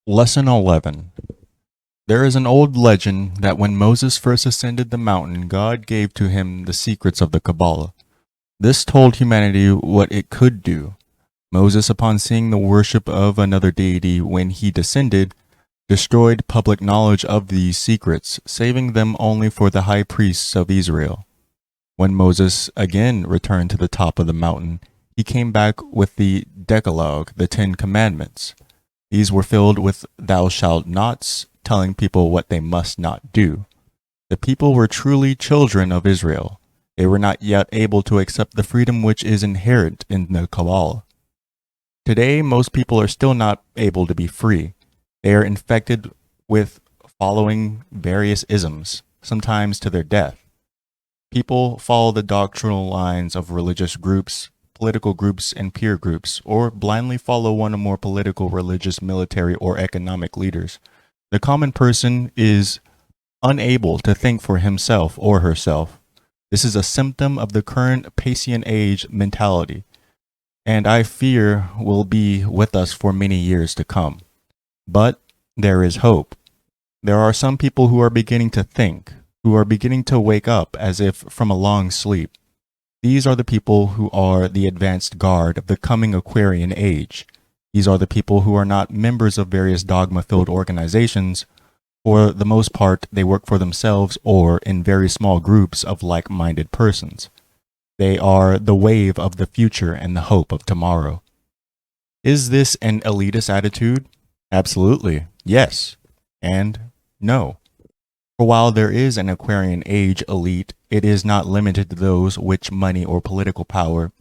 Lesson 11. There is an old legend that when Moses first ascended the mountain, God gave to him the secrets of the Kabbalah. This told humanity what it could do. Moses, upon seeing the worship of another deity when he descended, destroyed public knowledge of these secrets, saving them only for the high priests of Israel. When Moses again returned to the top of the mountain, he came back with the Decalogue, the Ten Commandments. These were filled with thou shalt nots, telling people what they must not do. The people were truly children of Israel. They were not yet able to accept the freedom which is inherent in the Kabbalah. Today, most people are still not able to be free. They are infected with following various isms, sometimes to their death. People follow the doctrinal lines of religious groups, political groups, and peer groups, or blindly follow one or more political, religious, military, or economic leaders. The common person is unable to think for himself or herself. This is a symptom of the current Passion age mentality, and I fear will be with us for many years to come. But there is hope. There are some people who are beginning to think, who are beginning to wake up as if from a long sleep. These are the people who are the advanced guard of the coming Aquarian age. These are the people who are not members of various dogma-filled organizations. For the most part, they work for themselves or in very small groups of like-minded persons. They are the wave of the future and the hope of tomorrow. Is this an elitist attitude? Absolutely, yes, and no. For while there is an Aquarian age elite, it is not limited to those which money or political power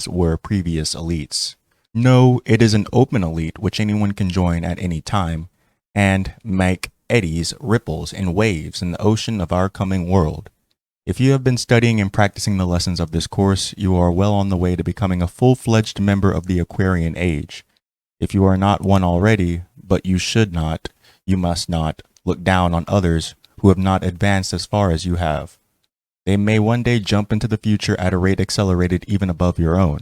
were previous elites. No, it is an open elite which anyone can join at any time and make eddies, ripples, and waves in the ocean of our coming world. If you have been studying and practicing the lessons of this course, you are well on the way to becoming a full-fledged member of the Aquarian age. If you are not one already, but you must not, look down on others who have not advanced as far as you have. They may one day jump into the future at a rate accelerated even above your own.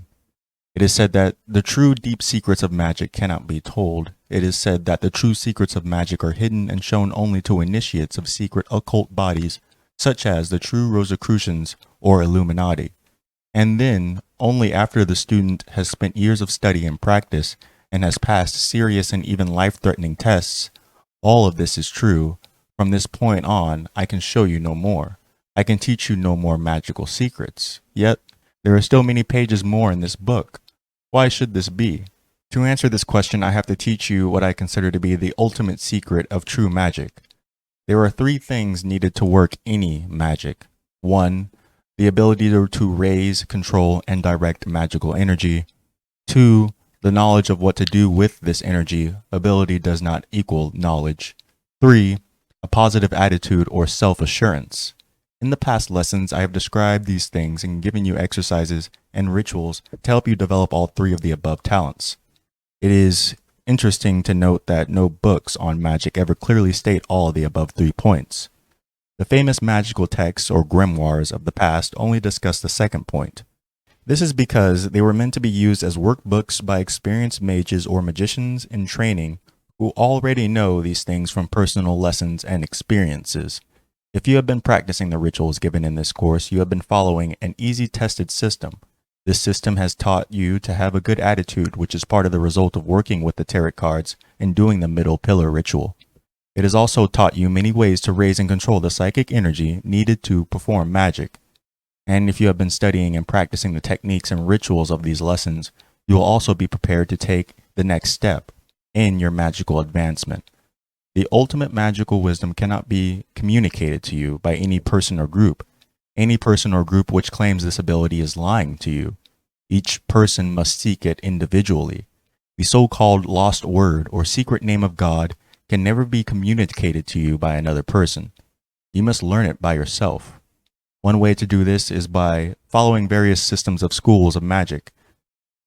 It is said that the true deep secrets of magic cannot be told. It is said that the true secrets of magic are hidden and shown only to initiates of secret occult bodies, such as the true Rosicrucians or Illuminati. And then, only after the student has spent years of study and practice and has passed serious and even life-threatening tests, all of this is true. From this point on, I can show you no more. I can teach you no more magical secrets. Yet, there are still many pages more in this book. Why should this be? To answer this question, I have to teach you what I consider to be the ultimate secret of true magic. There are three things needed to work any magic. 1. The ability to raise, control, and direct magical energy. 2. The knowledge of what to do with this energy. Ability does not equal knowledge. 3. A positive attitude or self-assurance. In the past lessons, I have described these things and given you exercises and rituals to help you develop all three of the above talents. It is interesting to note that no books on magic ever clearly state all of the above 3 points. The famous magical texts or grimoires of the past only discuss the second point. This is because they were meant to be used as workbooks by experienced mages or magicians in training who already know these things from personal lessons and experiences. If you have been practicing the rituals given in this course, you have been following an easy tested system. This system has taught you to have a good attitude, which is part of the result of working with the tarot cards and doing the middle pillar ritual. It has also taught you many ways to raise and control the psychic energy needed to perform magic. And if you have been studying and practicing the techniques and rituals of these lessons, you will also be prepared to take the next step in your magical advancement. The ultimate magical wisdom cannot be communicated to you by any person or group. Any person or group which claims this ability is lying to you. Each person must seek it individually. The so-called lost word or secret name of God can never be communicated to you by another person. You must learn it by yourself. One way to do this is by following various systems of schools of magic.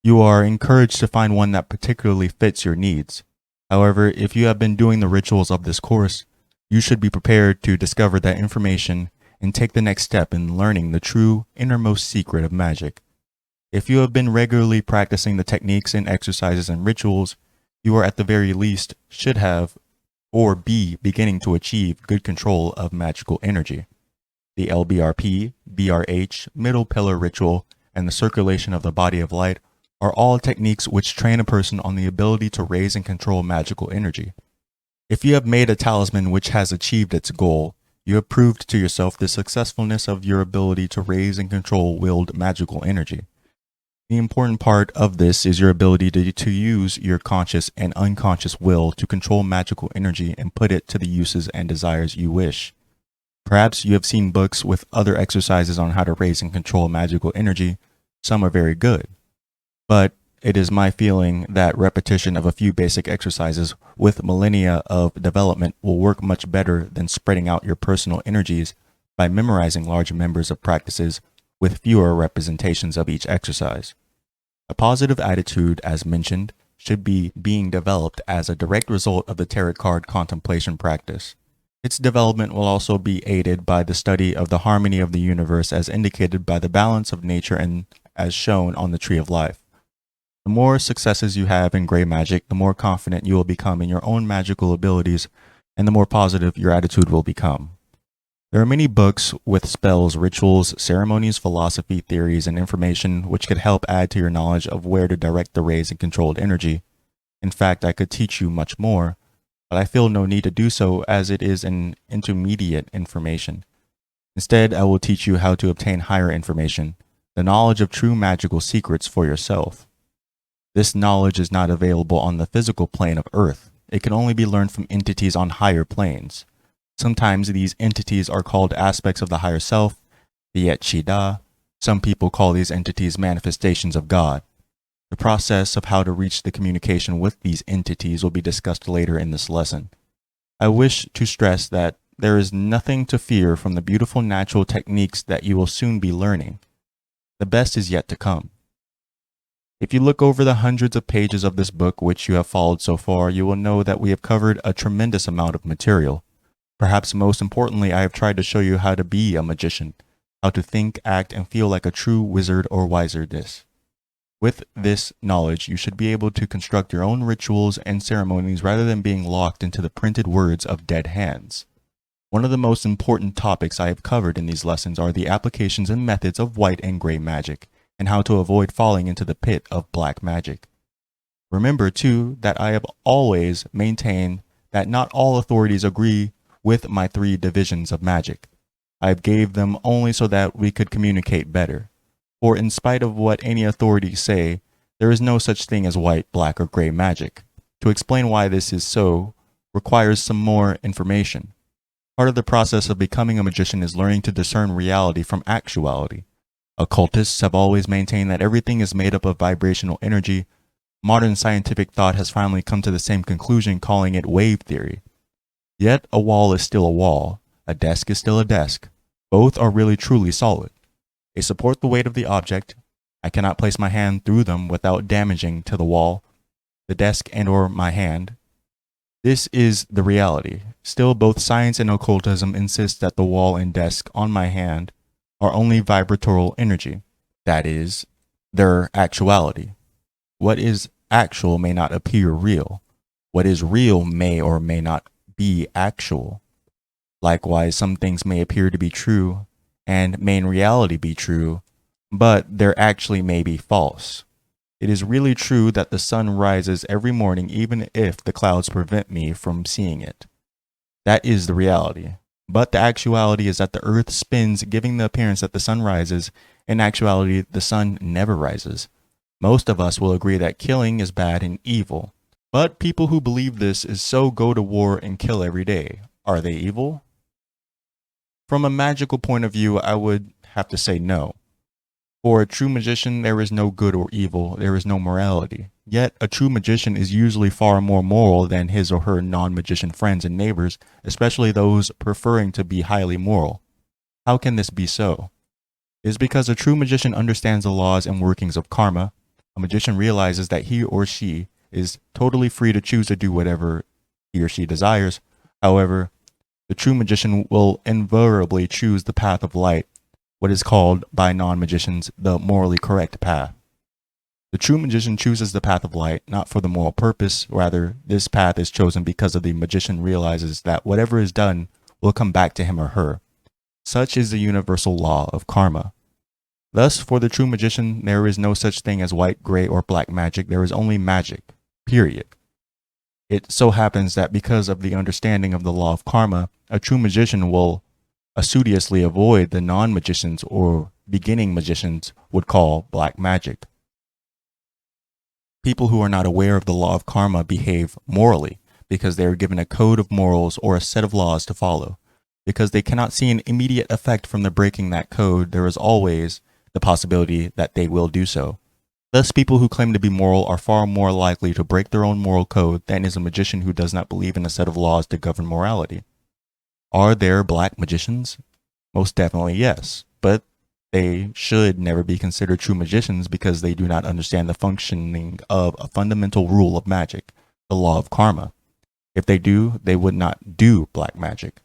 You are encouraged to find one that particularly fits your needs. However, if you have been doing the rituals of this course, you should be prepared to discover that information and take the next step in learning the true innermost secret of magic. If you have been regularly practicing the techniques and exercises and rituals, You are at the very least should have or be beginning to achieve good control of magical energy. The LBRP, BRH, middle pillar ritual, and the circulation of the body of light are all techniques which train a person on the ability to raise and control magical energy. If you have made a talisman which has achieved its goal, you have proved to yourself the successfulness of your ability to raise and control willed magical energy. The important part of this is your ability to use your conscious and unconscious will to control magical energy and put it to the uses and desires you wish. Perhaps you have seen books with other exercises on how to raise and control magical energy. Some are very good. But it is my feeling that repetition of a few basic exercises with millennia of development will work much better than spreading out your personal energies by memorizing large numbers of practices with fewer representations of each exercise. A positive attitude, as mentioned, should be being developed as a direct result of the tarot card contemplation practice. Its development will also be aided by the study of the harmony of the universe as indicated by the balance of nature and as shown on the Tree of Life. The more successes you have in gray magic, the more confident you will become in your own magical abilities and the more positive your attitude will become. There are many books with spells, rituals, ceremonies, philosophy, theories, and information which could help add to your knowledge of where to direct the raised and controlled energy. In fact, I could teach you much more, but I feel no need to do so as it is an intermediate information. Instead, I will teach you how to obtain higher information, the knowledge of true magical secrets for yourself. This knowledge is not available on the physical plane of Earth. It can only be learned from entities on higher planes. Sometimes these entities are called aspects of the higher self, the Yet-Shida. Some people call these entities manifestations of God. The process of how to reach the communication with these entities will be discussed later in this lesson. I wish to stress that there is nothing to fear from the beautiful natural techniques that you will soon be learning. The best is yet to come. If you look over the hundreds of pages of this book which you have followed so far, you will know that we have covered a tremendous amount of material. Perhaps most importantly, I have tried to show you how to be a magician, how to think, act, and feel like a true wizard or wizardess. With this knowledge, you should be able to construct your own rituals and ceremonies rather than being locked into the printed words of dead hands. One of the most important topics I have covered in these lessons are the applications and methods of white and gray magic, and how to avoid falling into the pit of black magic. Remember, too, that I have always maintained that not all authorities agree with my 3 divisions of magic. I gave them only so that we could communicate better. For in spite of what any authorities say, there is no such thing as white, black, or gray magic. To explain why this is so requires some more information. Part of the process of becoming a magician is learning to discern reality from actuality. Occultists have always maintained that everything is made up of vibrational energy. Modern scientific thought has finally come to the same conclusion, calling it wave theory. Yet a wall is still a wall, a desk is still a desk. Both are really truly solid. They support the weight of the object. I cannot place my hand through them without damaging to the wall, the desk, and or my hand. This is the reality. Still, both science and occultism insist that the wall and desk on my hand are only vibratorial energy. That is, their actuality. What is actual may not appear real. What is real may or may not be actual. Likewise, some things may appear to be true and may in reality be true, but there actually may be false. It is really true that the sun rises every morning even if the clouds prevent me from seeing it. That is the reality. But the actuality is that the earth spins, giving the appearance that the sun rises. In actuality, the sun never rises. Most of us will agree that killing is bad and evil. But people who believe this is so go to war and kill every day. Are they evil? From a magical point of view, I would have to say no. For a true magician, there is no good or evil, there is no morality. Yet, a true magician is usually far more moral than his or her non-magician friends and neighbors, especially those preferring to be highly moral. How can this be so? It is because a true magician understands the laws and workings of karma. A magician realizes that he or she is totally free to choose to do whatever he or she desires. However, the true magician will invariably choose the path of light, what is called by non-magicians the morally correct path. The true magician chooses the path of light, not for the moral purpose. Rather, this path is chosen because of the magician realizes that whatever is done will come back to him or her. Such is the universal law of karma. Thus, for the true magician, there is no such thing as white, gray, or black magic. There is only magic. Period. It so happens that because of the understanding of the law of karma, a true magician will assiduously avoid the non-magicians or beginning magicians would call black magic. People who are not aware of the law of karma behave morally because they are given a code of morals or a set of laws to follow. Because they cannot see an immediate effect from the breaking that code, there is always the possibility that they will do so. Thus, people who claim to be moral are far more likely to break their own moral code than is a magician who does not believe in a set of laws to govern morality. Are there black magicians? Most definitely yes, but they should never be considered true magicians because they do not understand the functioning of a fundamental rule of magic, the law of karma. If they do, they would not do black magic.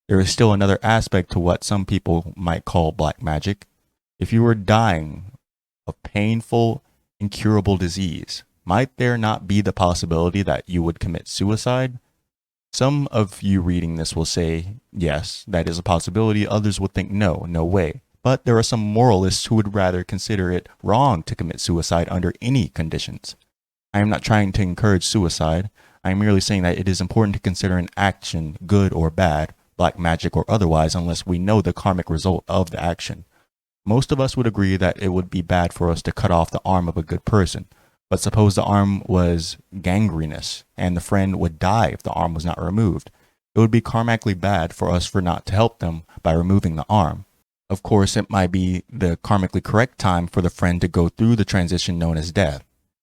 There is still another aspect to what some people might call black magic. If you were dying of painful, incurable disease, might there not be the possibility that you would commit suicide? Some of you reading this will say, yes, that is a possibility. Others would think, no, no way. But there are some moralists who would rather consider it wrong to commit suicide under any conditions. I am not trying to encourage suicide. I am merely saying that it is important to consider an action, good or bad, black magic or otherwise, unless we know the karmic result of the action. Most of us would agree that it would be bad for us to cut off the arm of a good person. But suppose the arm was gangrenous and the friend would die if the arm was not removed. It would be karmically bad for us for not to help them by removing the arm. Of course, it might be the karmically correct time for the friend to go through the transition known as death.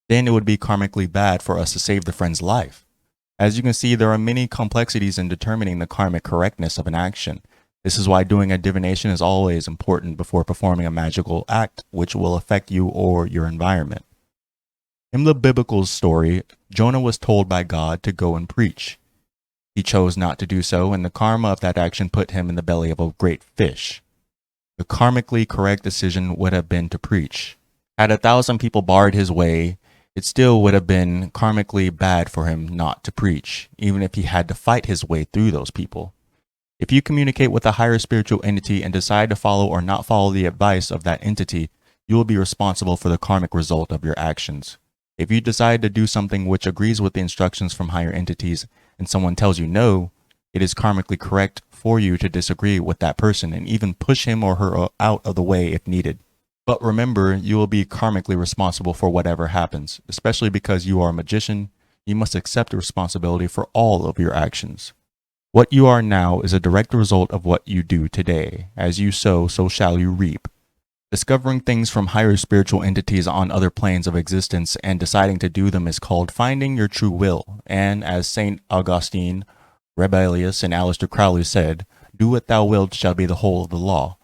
Then it would be karmically bad for us to save the friend's life. As you can see, there are many complexities in determining the karmic correctness of an action. This is why doing a divination is always important before performing a magical act which will affect you or your environment. In the biblical story, Jonah was told by God to go and preach. He chose not to do so, and the karma of that action put him in the belly of a great fish. The karmically correct decision would have been to preach. Had 1,000 people barred his way, it still would have been karmically bad for him not to preach, even if he had to fight his way through those people. If you communicate with a higher spiritual entity and decide to follow or not follow the advice of that entity, you will be responsible for the karmic result of your actions. If you decide to do something which agrees with the instructions from higher entities and someone tells you no, it is karmically correct for you to disagree with that person and even push him or her out of the way if needed. But remember, you will be karmically responsible for whatever happens, especially because you are a magician. You must accept the responsibility for all of your actions. What you are now is a direct result of what you do today. As you sow, so shall you reap. Discovering things from higher spiritual entities on other planes of existence and deciding to do them is called finding your true will. And as St. Augustine, Rebellious, and Aleister Crowley said, do what thou wilt shall be the whole of the law.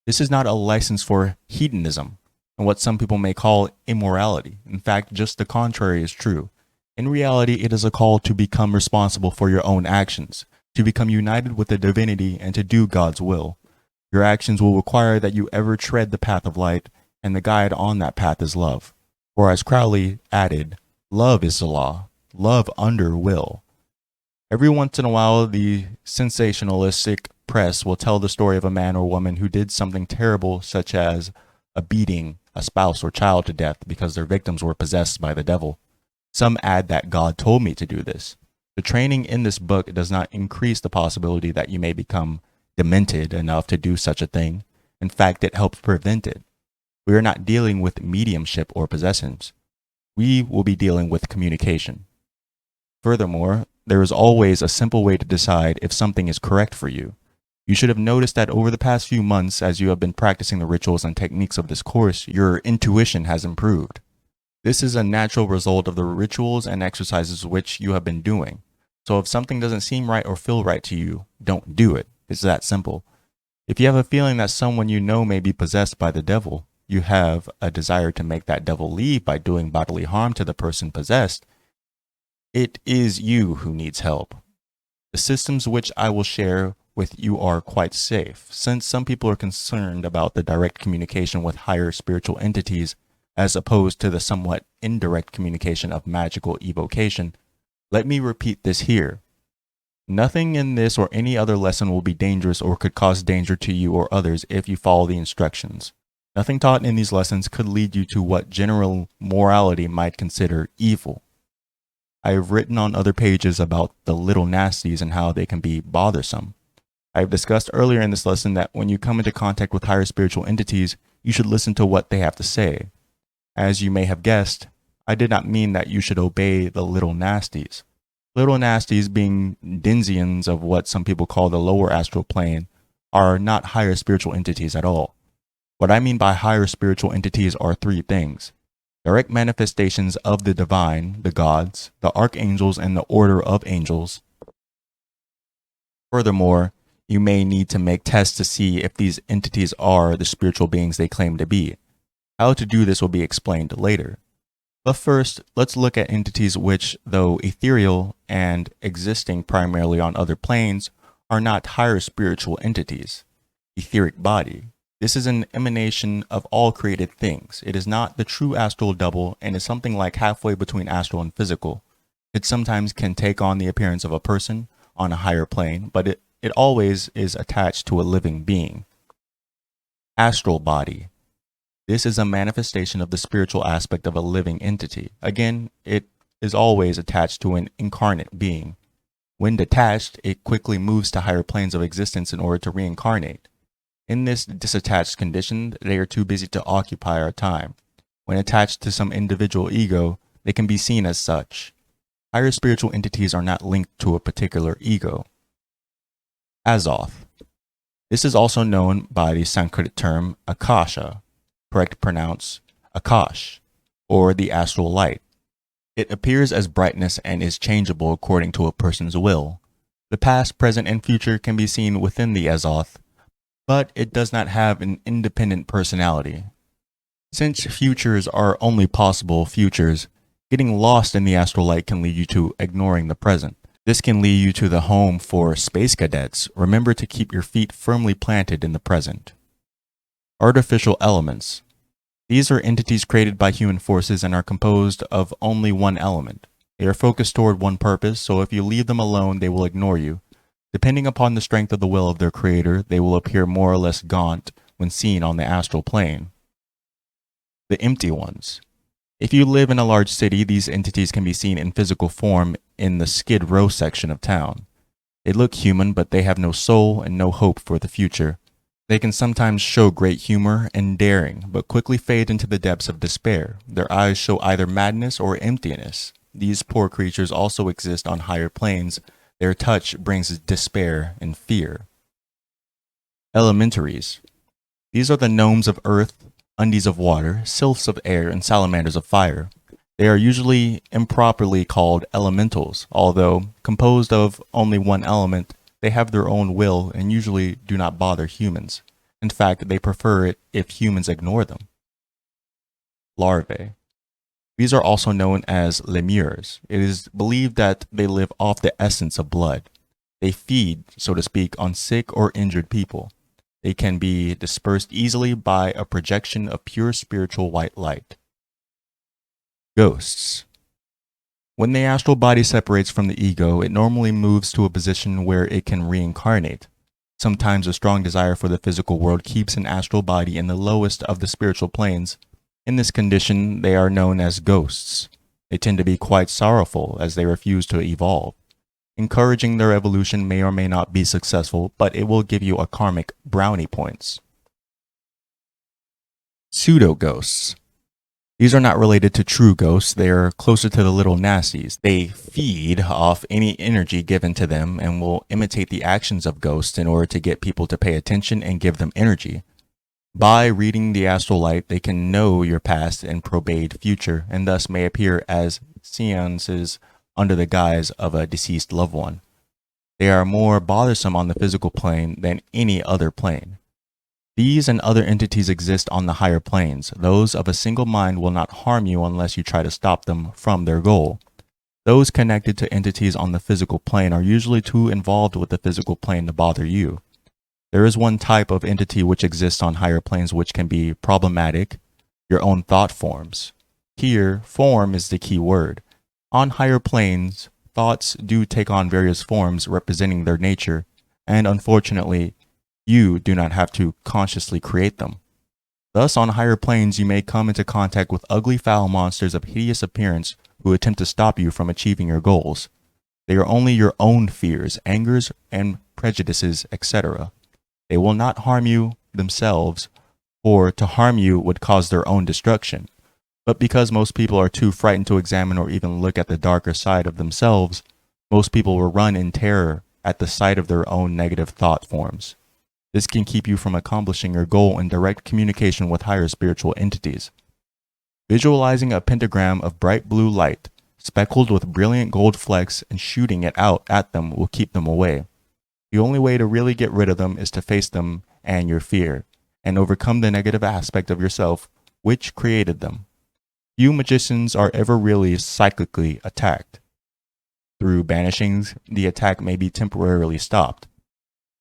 This is not a license for hedonism and what some people may call immorality. In fact, just the contrary is true. In reality, it is a call to become responsible for your own actions, to become united with the divinity and to do God's will. Your actions will require that you ever tread the path of light, and the guide on that path is love. For as Crowley added, love is the law, love under will. Every once in a while, the sensationalistic press will tell the story of a man or woman who did something terrible, such as a beating a spouse or child to death because their victims were possessed by the devil. Some add that God told me to do this. The training in this book does not increase the possibility that you may become demented enough to do such a thing. In fact, it helps prevent it. We are not dealing with mediumship or possessions. We will be dealing with communication. Furthermore, there is always a simple way to decide if something is correct for you. You should have noticed that over the past few months, as you have been practicing the rituals and techniques of this course, your intuition has improved. This is a natural result of the rituals and exercises which you have been doing. So if something doesn't seem right or feel right to you, don't do it. It's that simple. If you have a feeling that someone you know may be possessed by the devil, you have a desire to make that devil leave by doing bodily harm to the person possessed, it is you who needs help. The systems which I will share with you are quite safe. Since some people are concerned about the direct communication with higher spiritual entities, as opposed to the somewhat indirect communication of magical evocation. Let me repeat this here. Nothing in this or any other lesson will be dangerous or could cause danger to you or others if you follow the instructions. Nothing taught in these lessons could lead you to what general morality might consider evil. I have written on other pages about the little nasties and how they can be bothersome. I have discussed earlier in this lesson that when you come into contact with higher spiritual entities, you should listen to what they have to say. As you may have guessed, I did not mean that you should obey the little nasties. Little nasties, being denizens of what some people call the lower astral plane, are not higher spiritual entities at all. What I mean by higher spiritual entities are three things: direct manifestations of the divine, the gods, the archangels, and the order of angels. Furthermore, you may need to make tests to see if these entities are the spiritual beings they claim to be. How to do this will be explained later. But first, let's look at entities which, though ethereal and existing primarily on other planes, are not higher spiritual entities. Etheric body. This is an emanation of all created things. It is not the true astral double and is something like halfway between astral and physical. It sometimes can take on the appearance of a person on a higher plane, but it always is attached to a living being. Astral body. This is a manifestation of the spiritual aspect of a living entity. Again, it is always attached to an incarnate being. When detached, it quickly moves to higher planes of existence in order to reincarnate. In this disattached condition, they are too busy to occupy our time. When attached to some individual ego, they can be seen as such. Higher spiritual entities are not linked to a particular ego. Azoth. This is also known by the Sanskrit term Akasha, correct pronounce Akash, or the astral light. It appears as brightness and is changeable according to a person's will. The past, present, and future can be seen within the Azoth, but it does not have an independent personality. Since futures are only possible futures, getting lost in the astral light can lead you to ignoring the present. This can lead you to the home for space cadets. Remember to keep your feet firmly planted in the present. Artificial elements. These are entities created by human forces and are composed of only one element. They are focused toward one purpose, so if you leave them alone, they will ignore you. Depending upon the strength of the will of their creator, they will appear more or less gaunt when seen on the astral plane. The empty ones. If you live in a large city, these entities can be seen in physical form in the Skid Row section of town. They look human, but they have no soul and no hope for the future. They can sometimes show great humor and daring, but quickly fade into the depths of despair. Their eyes show either madness or emptiness. These poor creatures also exist on higher planes. Their touch brings despair and fear. Elementaries. These are the gnomes of earth, undies of water, sylphs of air, and salamanders of fire. They are usually improperly called elementals, although composed of only one element. They have their own will and usually do not bother humans. In fact, they prefer it if humans ignore them. Larvae. These are also known as lemurs. It is believed that they live off the essence of blood. They feed, so to speak, on sick or injured people. They can be dispersed easily by a projection of pure spiritual white light. Ghosts. When the astral body separates from the ego, it normally moves to a position where it can reincarnate. Sometimes a strong desire for the physical world keeps an astral body in the lowest of the spiritual planes. In this condition, they are known as ghosts. They tend to be quite sorrowful as they refuse to evolve. Encouraging their evolution may or may not be successful, but it will give you a karmic brownie points. Pseudo-ghosts. These are not related to true ghosts. They are closer to the little nasties. They feed off any energy given to them and will imitate the actions of ghosts in order to get people to pay attention and give them energy. By reading the astral light, they can know your past and probate future, and thus may appear as seances under the guise of a deceased loved one. They are more bothersome on the physical plane than any other plane. These and other entities exist on the higher planes. Those of a single mind will not harm you unless you try to stop them from their goal. Those connected to entities on the physical plane are usually too involved with the physical plane to bother you. There is one type of entity which exists on higher planes which can be problematic. your own thought forms. Here, form is the key word. On higher planes, thoughts do take on various forms representing their nature, and unfortunately, you do not have to consciously create them. Thus, on higher planes, you may come into contact with ugly, foul monsters of hideous appearance who attempt to stop you from achieving your goals. They are only your own fears, angers, and prejudices, etc. They will not harm you themselves, for to harm you would cause their own destruction. But because most people are too frightened to examine or even look at the darker side of themselves, most people will run in terror at the sight of their own negative thought forms. This can keep you from accomplishing your goal in direct communication with higher spiritual entities. Visualizing a pentagram of bright blue light, speckled with brilliant gold flecks, and shooting it out at them will keep them away. The only way to really get rid of them is to face them and your fear, and overcome the negative aspect of yourself which created them. Few magicians are ever really psychically attacked. Through banishings, the attack may be temporarily stopped,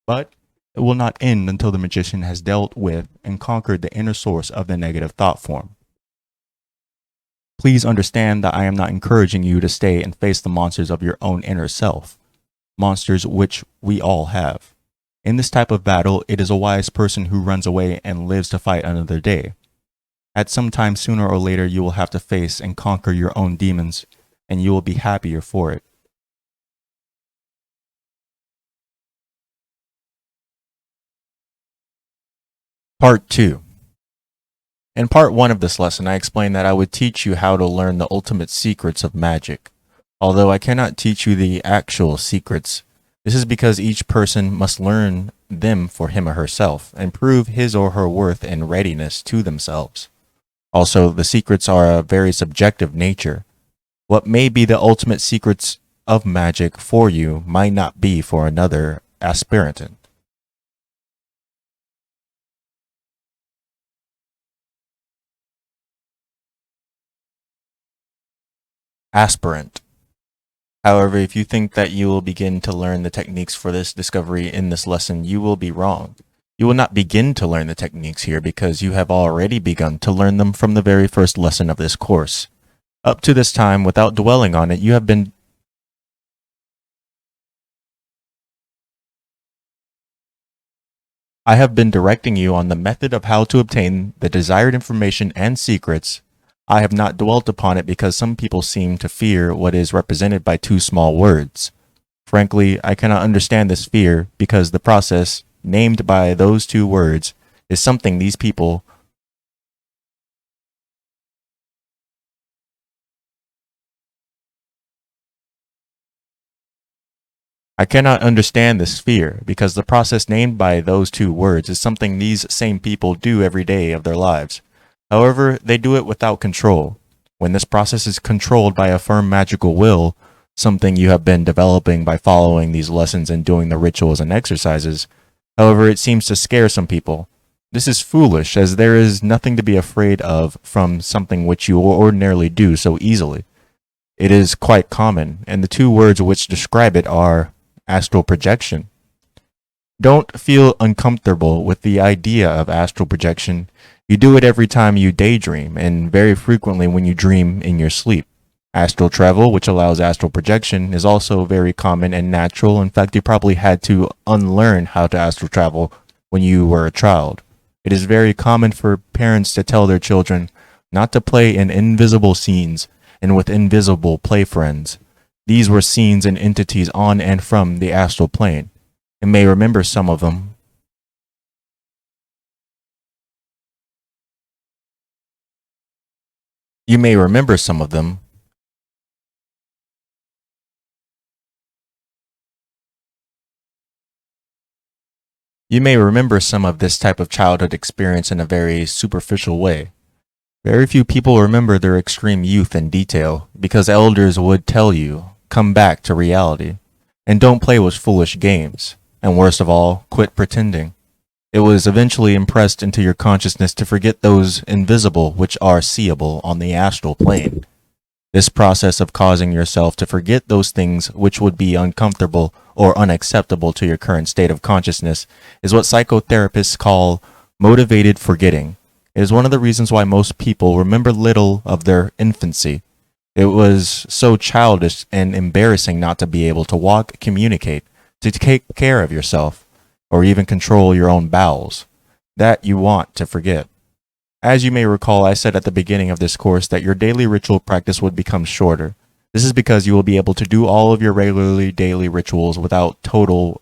but it will not end until the magician has dealt with and conquered the inner source of the negative thought form. Please understand that I am not encouraging you to stay and face the monsters of your own inner self, monsters which we all have. In this type of battle, it is a wise person who runs away and lives to fight another day. At some time sooner or later, you will have to face and conquer your own demons, and you will be happier for it. Part 2. In part 1 of this lesson, I explained that I would teach you how to learn the ultimate secrets of magic. Although I cannot teach you the actual secrets, this is because each person must learn them for him or herself and prove his or her worth and readiness to themselves. Also, the secrets are a very subjective nature. What may be the ultimate secrets of magic for you might not be for another aspirant. Aspirant. However, if you think that you will begin to learn the techniques for this discovery in this lesson, you will be wrong. You will not begin to learn the techniques here because you have already begun to learn them from the very first lesson of this course. Up to this time, without dwelling on it, I have been directing you on the method of how to obtain the desired information and secrets. I have not dwelt upon it because some people seem to fear what is represented by two small words. Frankly, I cannot understand this fear because the process, named by those two words, is something these people I cannot understand this fear because the process named by those two words is something these same people do every day of their lives. However, they do it without control. When this process is controlled by a firm magical will, something you have been developing by following these lessons and doing the rituals and exercises, however, it seems to scare some people. This is foolish, as there is nothing to be afraid of from something which you ordinarily do so easily. It is quite common, and the two words which describe it are astral projection. Don't feel uncomfortable with the idea of astral projection. You do it every time you daydream, and very frequently when you dream in your sleep. Astral travel, which allows astral projection, is also very common and natural. In fact, you probably had to unlearn how to astral travel when you were a child. It is very common for parents to tell their children not to play in invisible scenes and with invisible play friends. These were scenes and entities on and from the astral plane. You may remember some of them. You may remember some of them. You may remember some of this type of childhood experience in a very superficial way. Very few people remember their extreme youth in detail because elders would tell you, come back to reality, and don't play with foolish games, and worst of all, quit pretending. It was eventually impressed into your consciousness to forget those invisible which are seeable on the astral plane. This process of causing yourself to forget those things which would be uncomfortable or unacceptable to your current state of consciousness is what psychotherapists call motivated forgetting. It is one of the reasons why most people remember little of their infancy. It was so childish and embarrassing not to be able to walk, communicate, to take care of yourself, or even control your own bowels, that you want to forget. As you may recall, I said at the beginning of this course that your daily ritual practice would become shorter. This is because you will be able to do all of your regularly daily rituals without total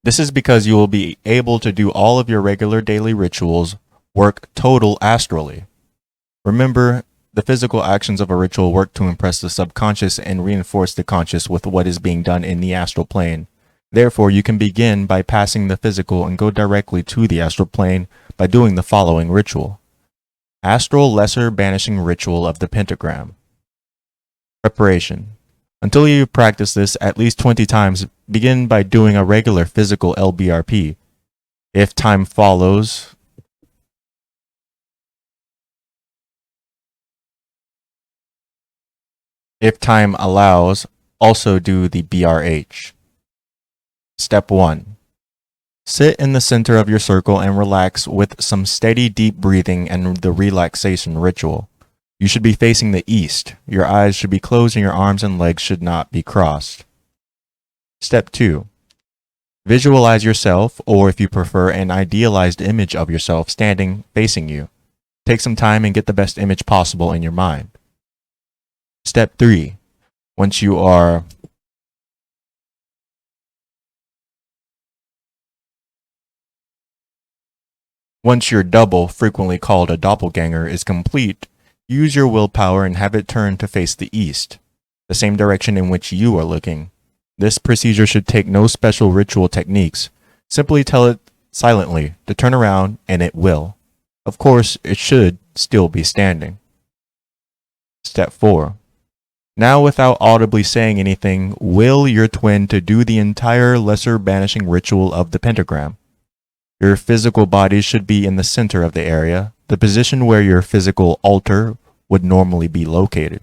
This is because you will be able to do all of your regular daily rituals work total astrally. Remember, the physical actions of a ritual work to impress the subconscious and reinforce the conscious with what is being done in the astral plane. Therefore, you can begin by passing the physical and go directly to the astral plane by doing the following ritual. Astral Lesser Banishing Ritual of the Pentagram. Preparation. Until you practice this at least 20 times, begin by doing a regular physical LBRP. If time allows, also do the BRH. Step 1. Sit in the center of your circle and relax with some steady deep breathing and the relaxation ritual. You should be facing the east. Your eyes should be closed and your arms and legs should not be crossed. Step 2. Visualize yourself, or if you prefer, an idealized image of yourself standing facing you. Take some time and get the best image possible in your mind. Step 3. Once your double, frequently called a doppelganger, is complete, use your willpower and have it turn to face the east, the same direction in which you are looking. This procedure should take no special ritual techniques. Simply tell it silently to turn around and it will. Of course, it should still be standing. Step 4. Now, without audibly saying anything, will your twin to do the entire lesser banishing ritual of the pentagram. Your physical body should be in the center of the area, the position where your physical altar would normally be located.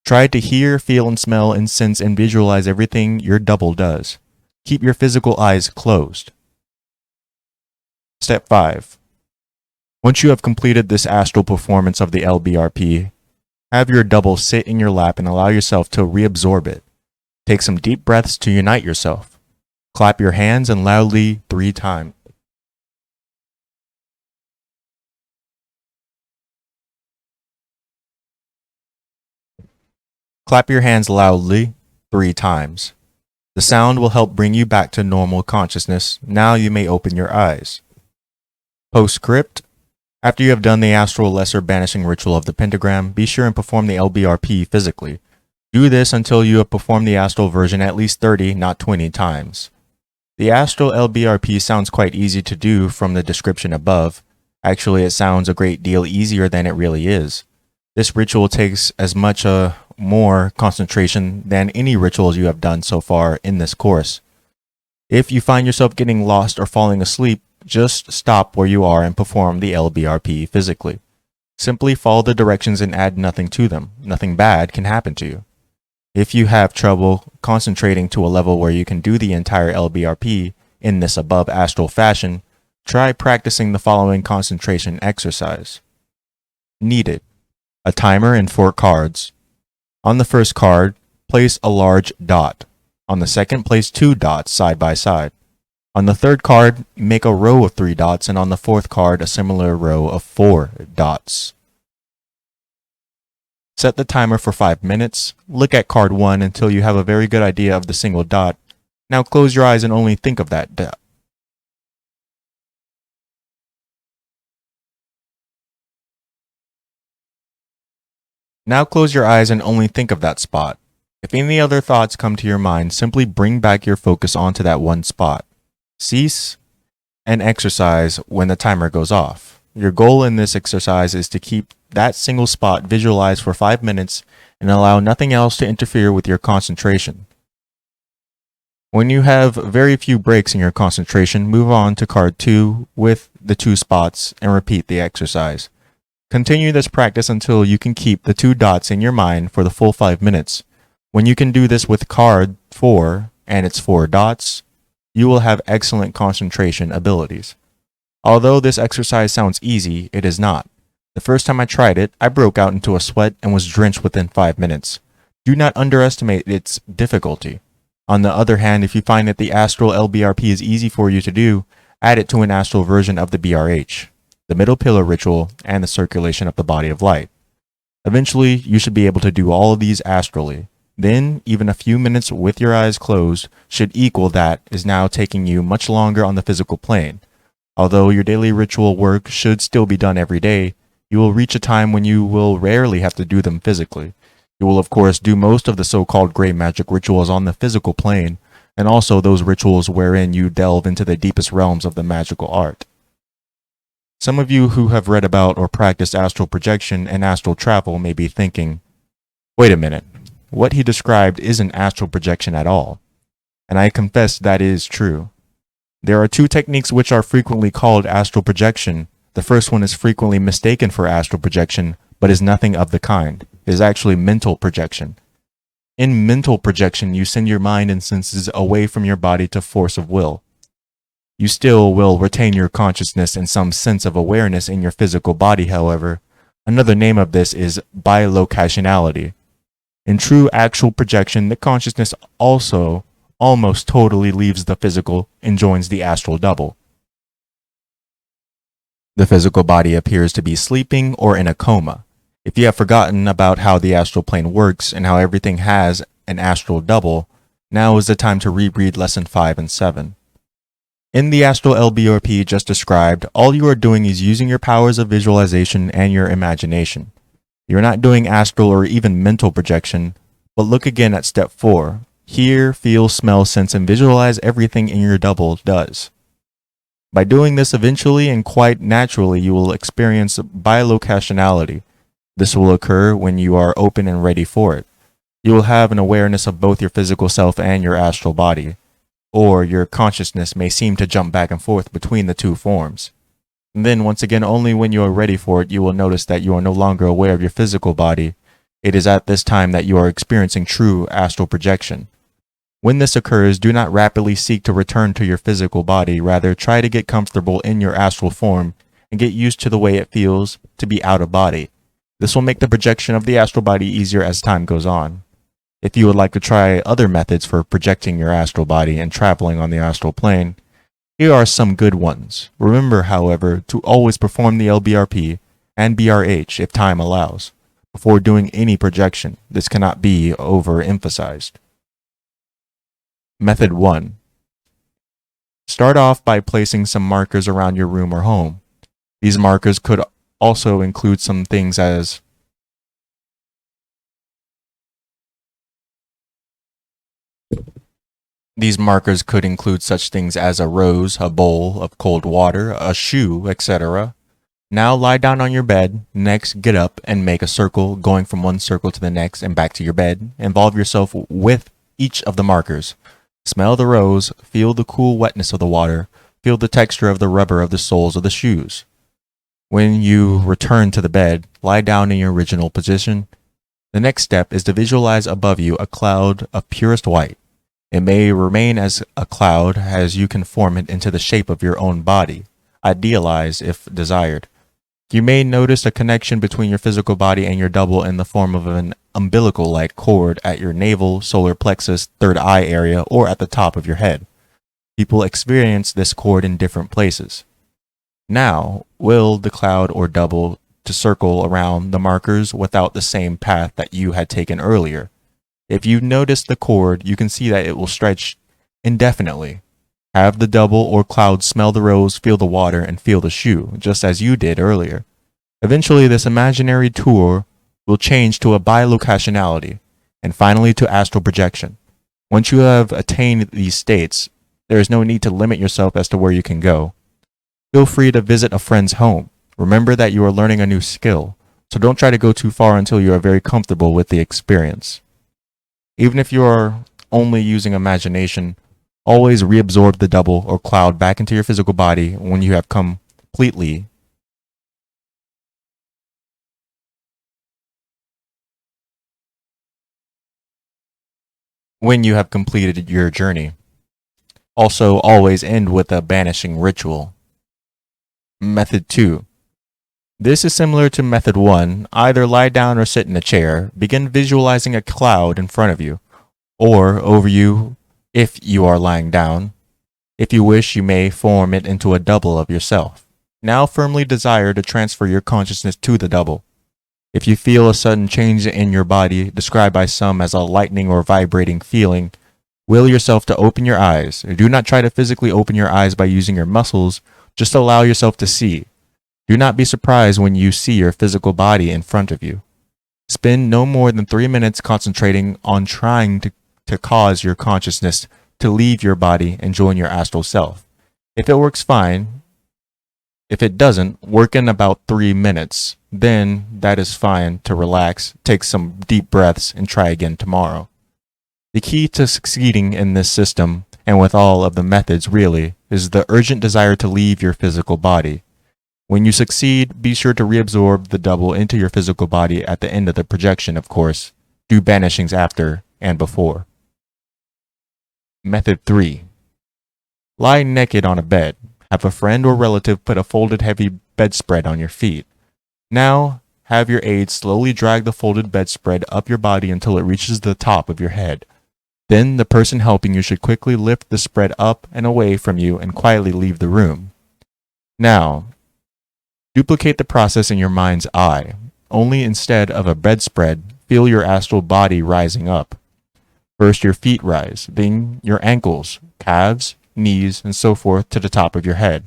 Try to hear, feel, and smell and sense and visualize everything your double does. Keep your physical eyes closed. Step 5. Once you have completed this astral performance of the LBRP, have your double sit in your lap and allow yourself to reabsorb it. Take some deep breaths to unite yourself. Clap your hands and loudly 3 times. Clap your hands loudly 3 times. The sound will help bring you back to normal consciousness. Now you may open your eyes. Postscript. After you have done the astral lesser banishing ritual of the pentagram, be sure and perform the LBRP physically. Do this until you have performed the astral version at least 30, not 20 times. The astral LBRP sounds quite easy to do from the description above. Actually, it sounds a great deal easier than it really is. This ritual takes as much more concentration than any rituals you have done so far in this course. If you find yourself getting lost or falling asleep, just stop where you are and perform the LBRP physically. Simply follow the directions and add nothing to them. Nothing bad can happen to you. If you have trouble concentrating to a level where you can do the entire LBRP in this above astral fashion, try practicing the following concentration exercise. Needed: a timer and 4 cards. On the first card, place a large dot. On the second, place 2 dots side by side. On the third card, make a row of 3 dots, and on the fourth card, a similar row of 4 dots. Set the timer for 5 minutes. Look at card 1 until you have a very good idea of the single dot. Now close your eyes and only think of that dot. Now close your eyes and only think of that spot. If any other thoughts come to your mind, simply bring back your focus onto that one spot. Cease and exercise when the timer goes off. Your goal in this exercise is to keep that single spot visualized for 5 minutes and allow nothing else to interfere with your concentration. When you have very few breaks in your concentration, move on to card 2 with the 2 spots and repeat the exercise. Continue this practice until you can keep the 2 dots in your mind for the full 5 minutes. When you can do this with card 4 and its 4 dots, you will have excellent concentration abilities. Although this exercise sounds easy, it is not. The first time I tried it, I broke out into a sweat and was drenched within 5 minutes. Do not underestimate its difficulty. On the other hand, if you find that the astral LBRP is easy for you to do, add it to an astral version of the BRH, the middle pillar ritual, and the circulation of the body of light. Eventually, you should be able to do all of these astrally. Then, even a few minutes with your eyes closed should equal that is now taking you much longer on the physical plane. Although your daily ritual work should still be done every day, you will reach a time when you will rarely have to do them physically. You will of course do most of the so-called gray magic rituals on the physical plane, and also those rituals wherein you delve into the deepest realms of the magical art. Some of you who have read about or practiced astral projection and astral travel may be thinking, wait a minute, what he described isn't astral projection at all. And I confess that is true. There are two techniques which are frequently called astral projection. The first one is frequently mistaken for astral projection, but is nothing of the kind. It is actually mental projection. In mental projection, you send your mind and senses away from your body to force of will. You still will retain your consciousness and some sense of awareness in your physical body, however. Another name of this is bilocationality. In true actual projection, the consciousness also almost totally leaves the physical and joins the astral double. The physical body appears to be sleeping or in a coma. If you have forgotten about how the astral plane works and how everything has an astral double, now is the time to reread lesson 5 and 7. In the astral LBRP just described, all you are doing is using your powers of visualization and your imagination. You're not doing astral or even mental projection, but look again at step 4. Hear, feel, smell, sense, and visualize everything in your double does. By doing this eventually and quite naturally, you will experience bilocationality. This will occur when you are open and ready for it. You will have an awareness of both your physical self and your astral body, or your consciousness may seem to jump back and forth between the two forms. And then once again, only when you are ready for it, you will notice that you are no longer aware of your physical body. It is at this time that you are experiencing true astral projection. When this occurs, do not rapidly seek to return to your physical body. Rather, try to get comfortable in your astral form and get used to the way it feels to be out of body. This will make the projection of the astral body easier as time goes on. If you would like to try other methods for projecting your astral body and traveling on the astral plane, here are some good ones. Remember, however, to always perform the LBRP and BRH if time allows, before doing any projection. This cannot be overemphasized. Method 1. Start off by placing some markers around your room or home. These markers could also include some things as such things as a rose, a bowl of cold water, a shoe, etc. Now lie down on your bed. Next, get up and make a circle, going from one circle to the next and back to your bed. Involve yourself with each of the markers. Smell the rose, feel the cool wetness of the water, feel the texture of the rubber of the soles of the shoes. When you return to the bed, lie down in your original position. The next step is to visualize above you a cloud of purest white. It may remain as a cloud as you can form it into the shape of your own body, idealized if desired. You may notice a connection between your physical body and your double in the form of an umbilical-like cord at your navel, solar plexus, third eye area, or at the top of your head. People experience this cord in different places. Now, will the cloud or double to circle around the markers without the same path that you had taken earlier. If you notice the cord, you can see that it will stretch indefinitely. Have the double or cloud smell the rose, feel the water, and feel the shoe, just as you did earlier. Eventually, this imaginary tour will change to a bilocationality, and finally to astral projection. Once you have attained these states, there is no need to limit yourself as to where you can go. Feel free to visit a friend's home. Remember that you are learning a new skill, so don't try to go too far until you are very comfortable with the experience. Even if you are only using imagination, always reabsorb the double or cloud back into your physical body when you have completed your journey. Also, always end with a banishing ritual. Method 2. This is similar to method 1. Either lie down or sit in a chair. Begin visualizing a cloud in front of you, or over you if you are lying down. If you wish, you may form it into a double of yourself. Now firmly desire to transfer your consciousness to the double. If you feel a sudden change in your body, described by some as a lightning or vibrating feeling, will yourself to open your eyes. Do not try to physically open your eyes by using your muscles, just allow yourself to see. Do not be surprised when you see your physical body in front of you. Spend no more than 3 minutes concentrating on trying to cause your consciousness to leave your body and join your astral self. If it works, fine. If it doesn't, work in about 3 minutes. Then that is fine to relax, take some deep breaths, and try again tomorrow. The key to succeeding in this system, and with all of the methods really, is the urgent desire to leave your physical body. When you succeed, be sure to reabsorb the double into your physical body at the end of the projection, of course. Do banishings after and before. Method 3. Lie naked on a bed. Have a friend or relative put a folded heavy bedspread on your feet. Now, have your aide slowly drag the folded bedspread up your body until it reaches the top of your head. Then the person helping you should quickly lift the spread up and away from you and quietly leave the room. Now, duplicate the process in your mind's eye. Only instead of a bedspread, feel your astral body rising up. First your feet rise, then your ankles, calves, knees, and so forth to the top of your head.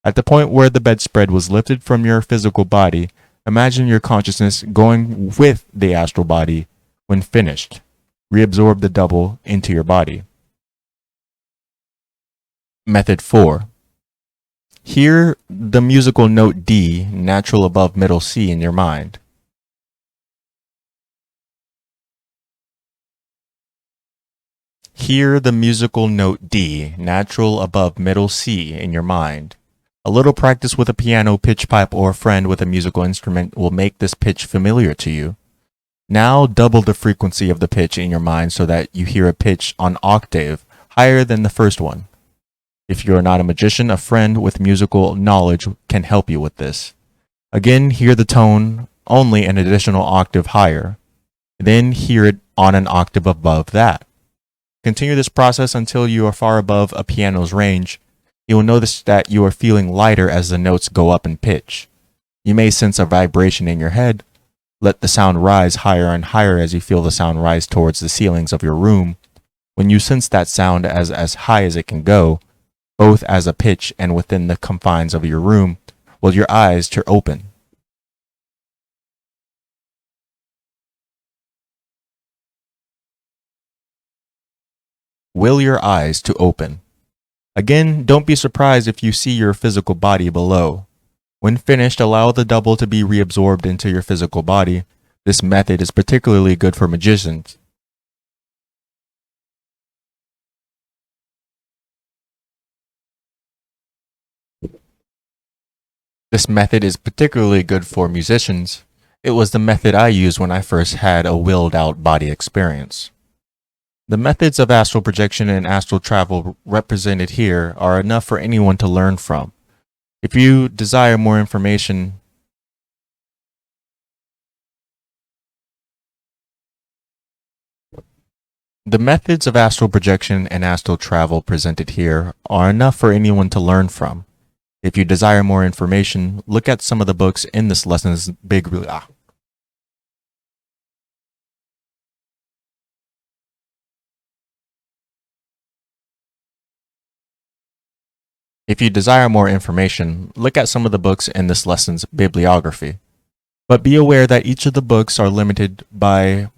At the point where the bedspread was lifted from your physical body, imagine your consciousness going with the astral body. When finished, reabsorb the double into your body. Method 4. Hear the musical note D, natural above middle C in your mind. Hear the musical note D, natural above middle C in your mind. A little practice with a piano, pitch pipe, or a friend with a musical instrument will make this pitch familiar to you. Now double the frequency of the pitch in your mind so that you hear a pitch on octave higher than the first one. If you are not a magician, a friend with musical knowledge can help you with this. Again, hear the tone only an additional octave higher. Then hear it on an octave above that. Continue this process until you are far above a piano's range. You will notice that you are feeling lighter as the notes go up in pitch. You may sense a vibration in your head. Let the sound rise higher and higher as you feel the sound rise towards the ceilings of your room. When you sense that sound as high as it can go, both as a pitch and within the confines of your room, will your eyes to open. Will your eyes to open. Again, don't be surprised if you see your physical body below. When finished, allow the double to be reabsorbed into your physical body. This method is particularly good for magicians. This method is particularly good for musicians. It was the method I used when I first had a willed out body experience. The methods of astral projection and astral travel represented here are enough for anyone to learn from. If you desire more information, the methods of astral projection and astral travel presented here are enough for anyone to learn from. If you desire more information, look at some of the books in this lesson's If you desire more information, look at some of the books in this lesson's bibliography. But be aware that each of the books are limited by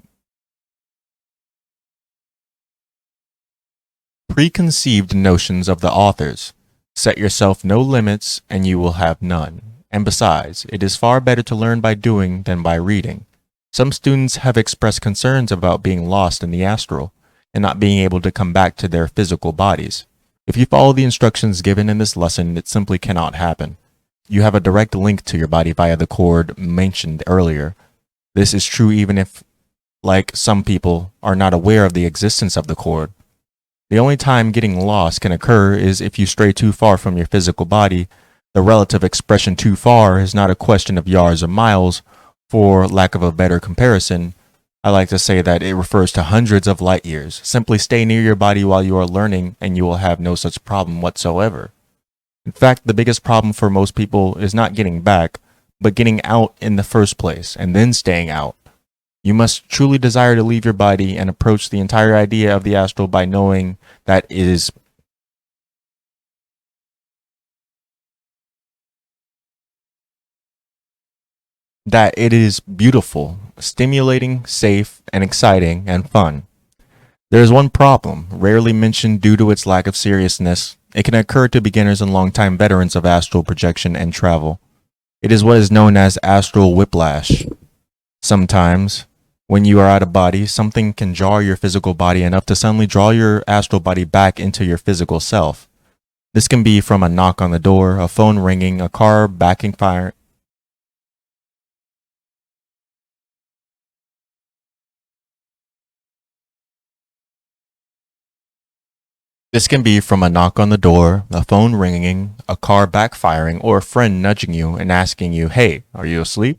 preconceived notions of the authors. Set yourself no limits and you will have none. And besides, it is far better to learn by doing than by reading. Some students have expressed concerns about being lost in the astral and not being able to come back to their physical bodies. If you follow the instructions given in this lesson, it simply cannot happen. You have a direct link to your body via the cord mentioned earlier. This is true even if, like some people, are not aware of the existence of the cord. The only time getting lost can occur is if you stray too far from your physical body. The relative expression too far is not a question of yards or miles. For lack of a better comparison, I like to say that it refers to hundreds of light years. Simply stay near your body while you are learning and you will have no such problem whatsoever. In fact, the biggest problem for most people is not getting back, but getting out in the first place and then staying out. You must truly desire to leave your body and approach the entire idea of the astral by knowing that it is beautiful, stimulating, safe, and exciting and fun. There is one problem, rarely mentioned due to its lack of seriousness. It can occur to beginners and longtime veterans of astral projection and travel. It is what is known as astral whiplash. Sometimes, when you are out of body, something can jar your physical body enough to suddenly draw your astral body back into your physical self. This can be from a knock on the door, a phone ringing, a car backing fire. This can be from a knock on the door, a phone ringing, a car backfiring, or a friend nudging you and asking you, "Hey, are you asleep?"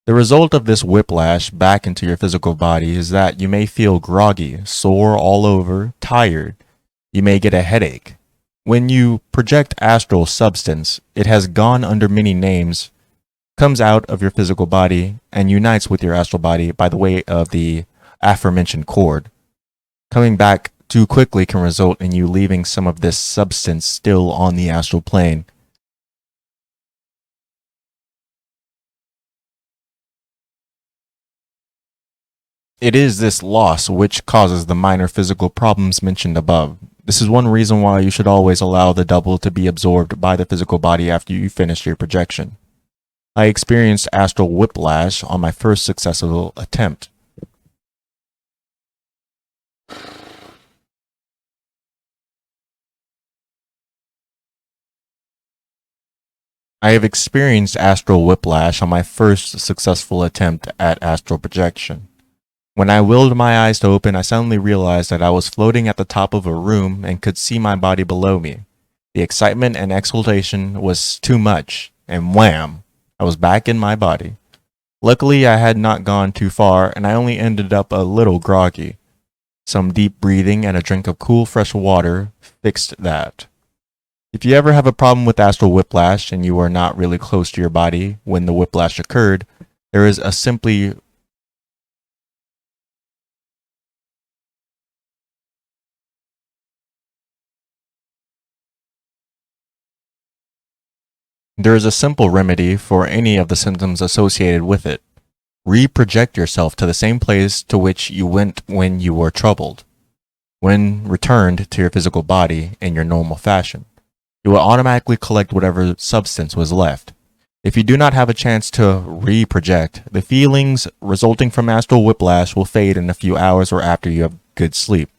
The result of this whiplash back into your physical body is that you may feel groggy, sore all over, tired. You may get a headache. When you project astral substance, it has gone under many names, comes out of your physical body, and unites with your astral body by the way of the aforementioned cord. Coming back too quickly can result in you leaving some of this substance still on the astral plane. It is this loss which causes the minor physical problems mentioned above. This is one reason why you should always allow the double to be absorbed by the physical body after you finish your projection. I experienced astral whiplash on my first successful attempt. I have experienced astral whiplash on my first successful attempt at astral projection. When I willed my eyes to open, I suddenly realized that I was floating at the top of a room and could see my body below me. The excitement and exultation was too much, and wham! I was back in my body. Luckily, I had not gone too far, and I only ended up a little groggy. Some deep breathing and a drink of cool, fresh water fixed that. If you ever have a problem with astral whiplash and you are not really close to your body when the whiplash occurred, there is a simply There is a simple remedy for any of the symptoms associated with it. Reproject yourself to the same place to which you went when you were troubled. When returned to your physical body in your normal fashion, you will automatically collect whatever substance was left. If you do not have a chance to reproject, the feelings resulting from astral whiplash will fade in a few hours or after you have good sleep.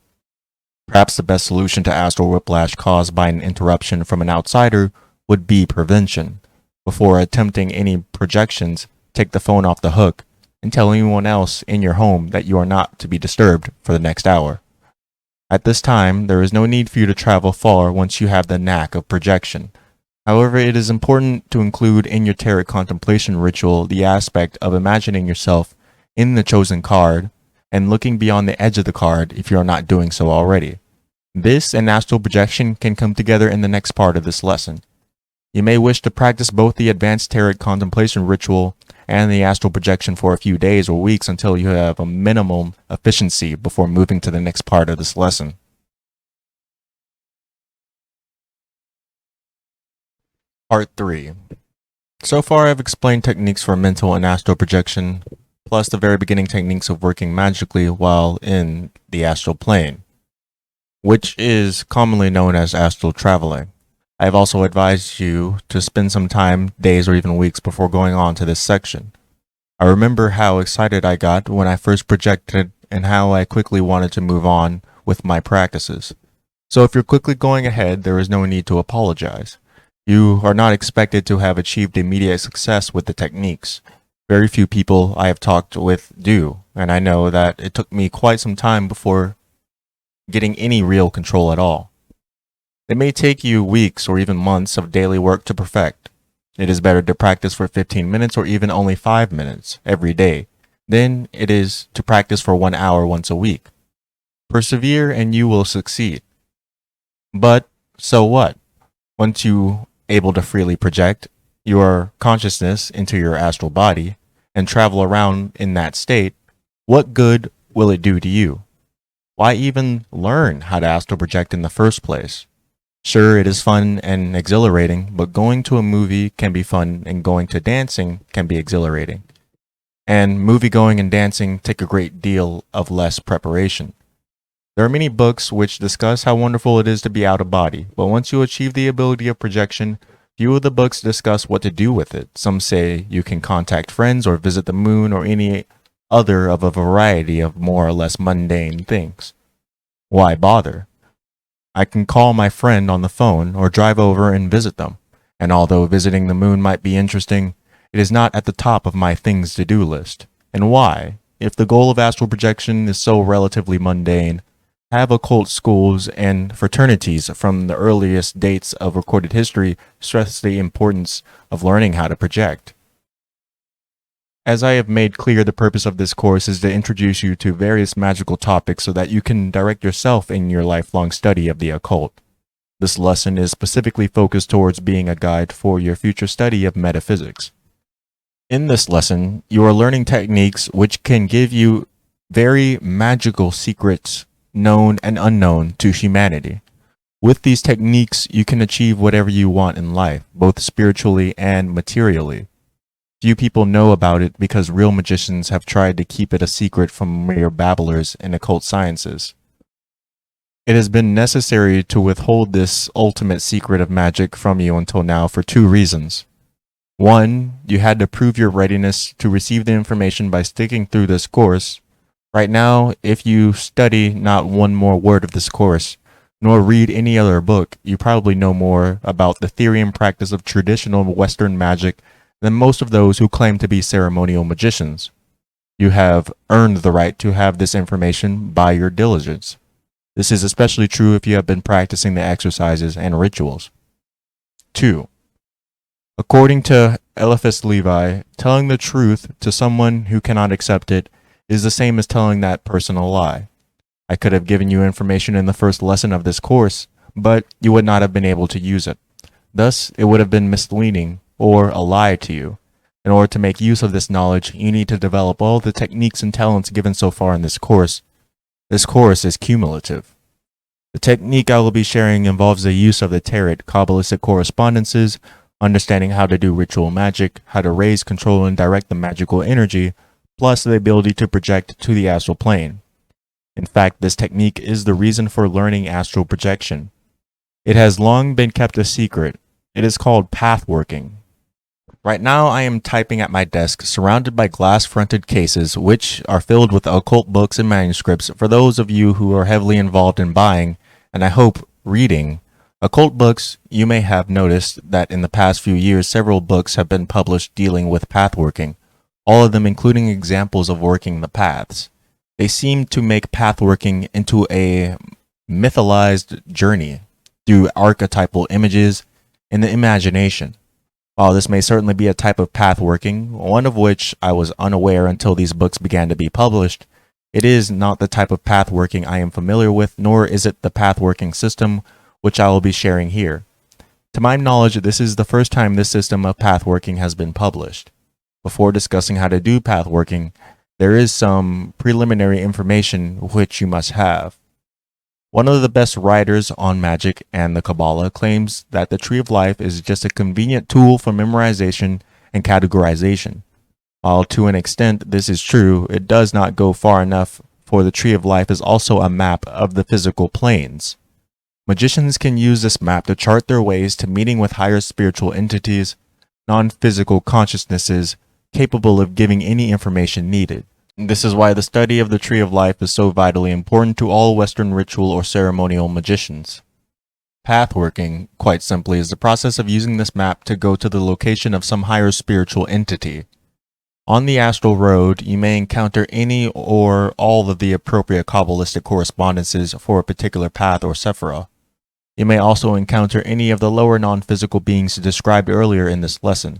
Perhaps the best solution to astral whiplash caused by an interruption from an outsider would be prevention. Before attempting any projections, take the phone off the hook and tell anyone else in your home that you are not to be disturbed for the next hour. At this time, there is no need for you to travel far once you have the knack of projection. However, it is important to include in your tarot contemplation ritual the aspect of imagining yourself in the chosen card and looking beyond the edge of the card if you are not doing so already. This and astral projection can come together in the next part of this lesson. You may wish to practice both the advanced tarot contemplation ritual and the astral projection for a few days or weeks until you have a minimum efficiency before moving to the next part of this lesson. Part 3. So far I've explained techniques for mental and astral projection, plus the very beginning techniques of working magically while in the astral plane, which is commonly known as astral traveling. I have also advised you to spend some time, days or even weeks before going on to this section. I remember how excited I got when I first projected and how I quickly wanted to move on with my practices. So if you're quickly going ahead, there is no need to apologize. You are not expected to have achieved immediate success with the techniques. Very few people I have talked with do, and I know that it took me quite some time before getting any real control at all. It may take you weeks or even months of daily work to perfect. It is better to practice for 15 minutes or even only 5 minutes every day than it is to practice for 1 hour once a week. Persevere and you will succeed. But so what? Once you able to freely project your consciousness into your astral body and travel around in that state, what good will it do to you? Why even learn how to astral project in the first place? Sure, it is fun and exhilarating, but going to a movie can be fun and going to dancing can be exhilarating. And movie going and dancing take a great deal of less preparation. There are many books which discuss how wonderful it is to be out of body, but once you achieve the ability of projection, few of the books discuss what to do with it. Some say you can contact friends or visit the moon or any other of a variety of more or less mundane things. Why bother? I can call my friend on the phone or drive over and visit them, and although visiting the moon might be interesting, it is not at the top of my things to do list. And why? If the goal of astral projection is so relatively mundane, have occult schools and fraternities from the earliest dates of recorded history stress the importance of learning how to project. As I have made clear, the purpose of this course is to introduce you to various magical topics so that you can direct yourself in your lifelong study of the occult. This lesson is specifically focused towards being a guide for your future study of metaphysics. In this lesson, you are learning techniques which can give you very magical secrets known and unknown to humanity. With these techniques, you can achieve whatever you want in life, both spiritually and materially. Few people know about it because real magicians have tried to keep it a secret from mere babblers in occult sciences. It has been necessary to withhold this ultimate secret of magic from you until now for 2 reasons. 1, you had to prove your readiness to receive the information by sticking through this course. Right now, if you study not one more word of this course, nor read any other book, you probably know more about the theory and practice of traditional Western magic than most of those who claim to be ceremonial magicians. You have earned the right to have this information by your diligence. This is especially true if you have been practicing the exercises and rituals. 2. According to Eliphas Levi, telling the truth to someone who cannot accept it is the same as telling that person a lie. I could have given you information in the first lesson of this course, but you would not have been able to use it. Thus, it would have been misleading or a lie to you. In order to make use of this knowledge, you need to develop all the techniques and talents given so far in this course. This course is cumulative. The technique I will be sharing involves the use of the tarot, Kabbalistic correspondences, understanding how to do ritual magic, how to raise, control, and direct the magical energy, plus the ability to project to the astral plane. In fact, this technique is the reason for learning astral projection. It has long been kept a secret. It is called path working. Right now I am typing at my desk surrounded by glass-fronted cases which are filled with occult books and manuscripts for those of you who are heavily involved in buying, and I hope reading, occult books. You may have noticed that in the past few years several books have been published dealing with path working, all of them including examples of working the paths. They seem to make path working into a mythologized journey through archetypal images in the imagination. While this may certainly be a type of path working, one of which I was unaware until these books began to be published, it is not the type of path working I am familiar with, nor is it the path working system which I will be sharing here. To my knowledge, this is the first time this system of path working has been published. Before discussing how to do path working, there is some preliminary information which you must have. One of the best writers on Magick and the Kabbalah claims that the Tree of Life is just a convenient tool for memorization and categorization. While to an extent this is true, it does not go far enough, for the Tree of Life is also a map of the physical planes. Magicians can use this map to chart their ways to meeting with higher spiritual entities, non-physical consciousnesses capable of giving any information needed. This is why the study of the Tree of Life is so vitally important to all Western ritual or ceremonial magicians. Path working, quite simply, is the process of using this map to go to the location of some higher spiritual entity. On the astral road, you may encounter any or all of the appropriate Kabbalistic correspondences for a particular path or sephira. You may also encounter any of the lower non-physical beings described earlier in this lesson.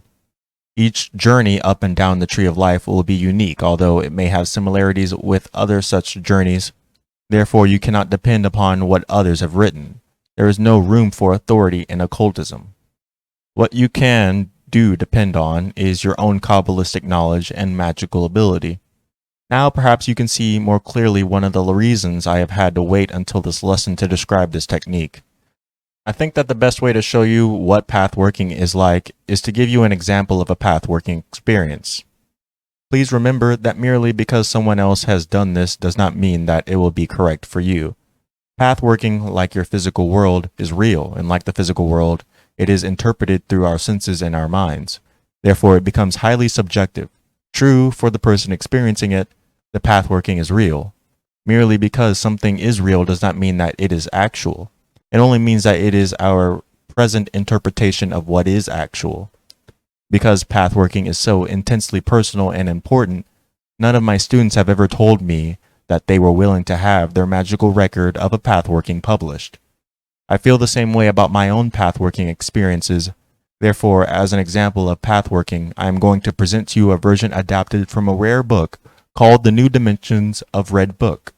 Each journey up and down the tree of life will be unique, although it may have similarities with other such journeys. Therefore, you cannot depend upon what others have written. There is no room for authority in occultism. What you can do depend on is your own Kabbalistic knowledge and magical ability. Now perhaps you can see more clearly one of the reasons I have had to wait until this lesson to describe this technique. I think that the best way to show you what path working is like is to give you an example of a path working experience. Please remember that merely because someone else has done this does not mean that it will be correct for you. Path working, like your physical world, is real, and like the physical world, it is interpreted through our senses and our minds. Therefore, it becomes highly subjective. True, for the person experiencing it, the path working is real. Merely because something is real does not mean that it is actual. It only means that it is our present interpretation of what is actual. Because path working is so intensely personal and important, none of my students have ever told me that they were willing to have their magical record of a path working published. I feel the same way about my own path working experiences. Therefore, as an example of path working, I am going to present to you a version adapted from a rare book called The New Dimensions of Red Book.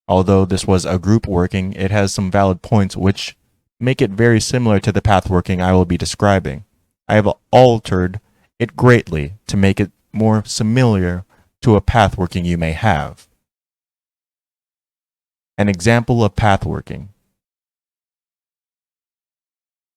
Although this was a group working, it has some valid points which make it very similar to the path working I will be describing. I have altered it greatly to make it more similar to a path working you may have. An example of path working.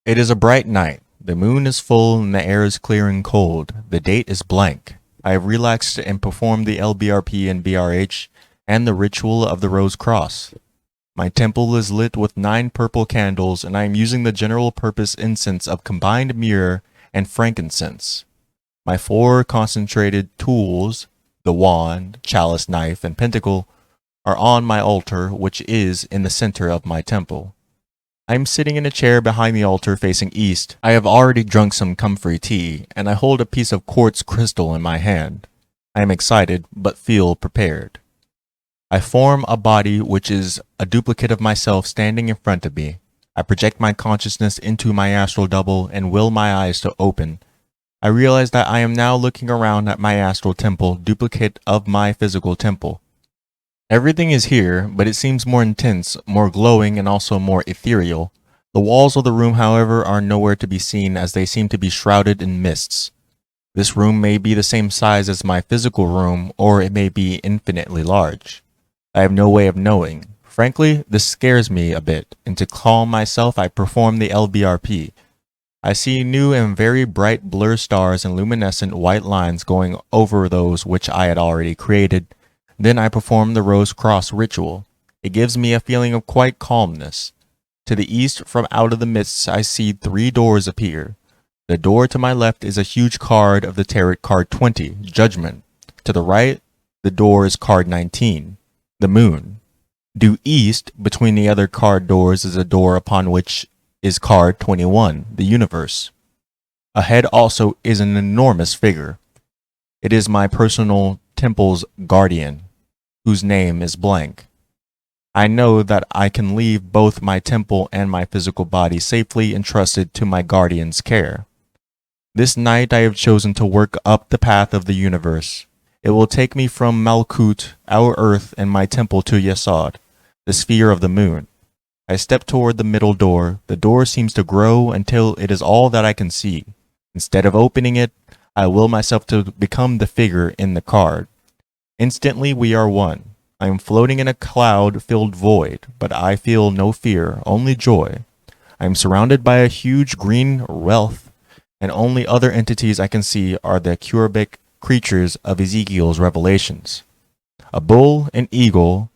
It is a bright night. The moon is full and the air is clear and cold. The date is blank. I have relaxed and performed the LBRP and BRH and the ritual of the Rose Cross. My temple is lit with 9 purple candles, and I am using the general purpose incense of combined myrrh and frankincense. My 4 concentrated tools, the wand, chalice, knife, and pentacle, are on my altar, which is in the center of my temple. I am sitting in a chair behind the altar facing east. I have already drunk some comfrey tea, and I hold a piece of quartz crystal in my hand. I am excited, but feel prepared. I form a body which is a duplicate of myself standing in front of me. I project my consciousness into my astral double and will my eyes to open. I realize that I am now looking around at my astral temple, duplicate of my physical temple. Everything is here, but it seems more intense, more glowing, and also more ethereal. The walls of the room, however, are nowhere to be seen as they seem to be shrouded in mists. This room may be the same size as my physical room, or it may be infinitely large. I have no way of knowing. Frankly, this scares me a bit, and to calm myself I perform the LBRP. I see new and very bright blur stars and luminescent white lines going over those which I had already created. Then I perform the Rose Cross ritual. It gives me a feeling of quiet calmness. To the east, from out of the mists, I see 3 doors appear. The door to my left is a huge card of the tarot card 20, Judgment. To the right, the door is card 19, the Moon. Due east, between the other card doors, is a door upon which is card 21, the Universe. Ahead also is an enormous figure. It is my personal temple's guardian, whose name is blank. I know that I can leave both my temple and my physical body safely entrusted to my guardian's care. This night I have chosen to work up the path of the universe. It will take me from Malkut, our earth, and my temple to Yesod, the sphere of the moon. I step toward the middle door. The door seems to grow until it is all that I can see. Instead of opening it, I will myself to become the figure in the card. Instantly we are one. I am floating in a cloud-filled void, but I feel no fear, only joy. I am surrounded by a huge green wealth, and only other entities I can see are the cherubic creatures of Ezekiel's revelations. A bull, an eagle,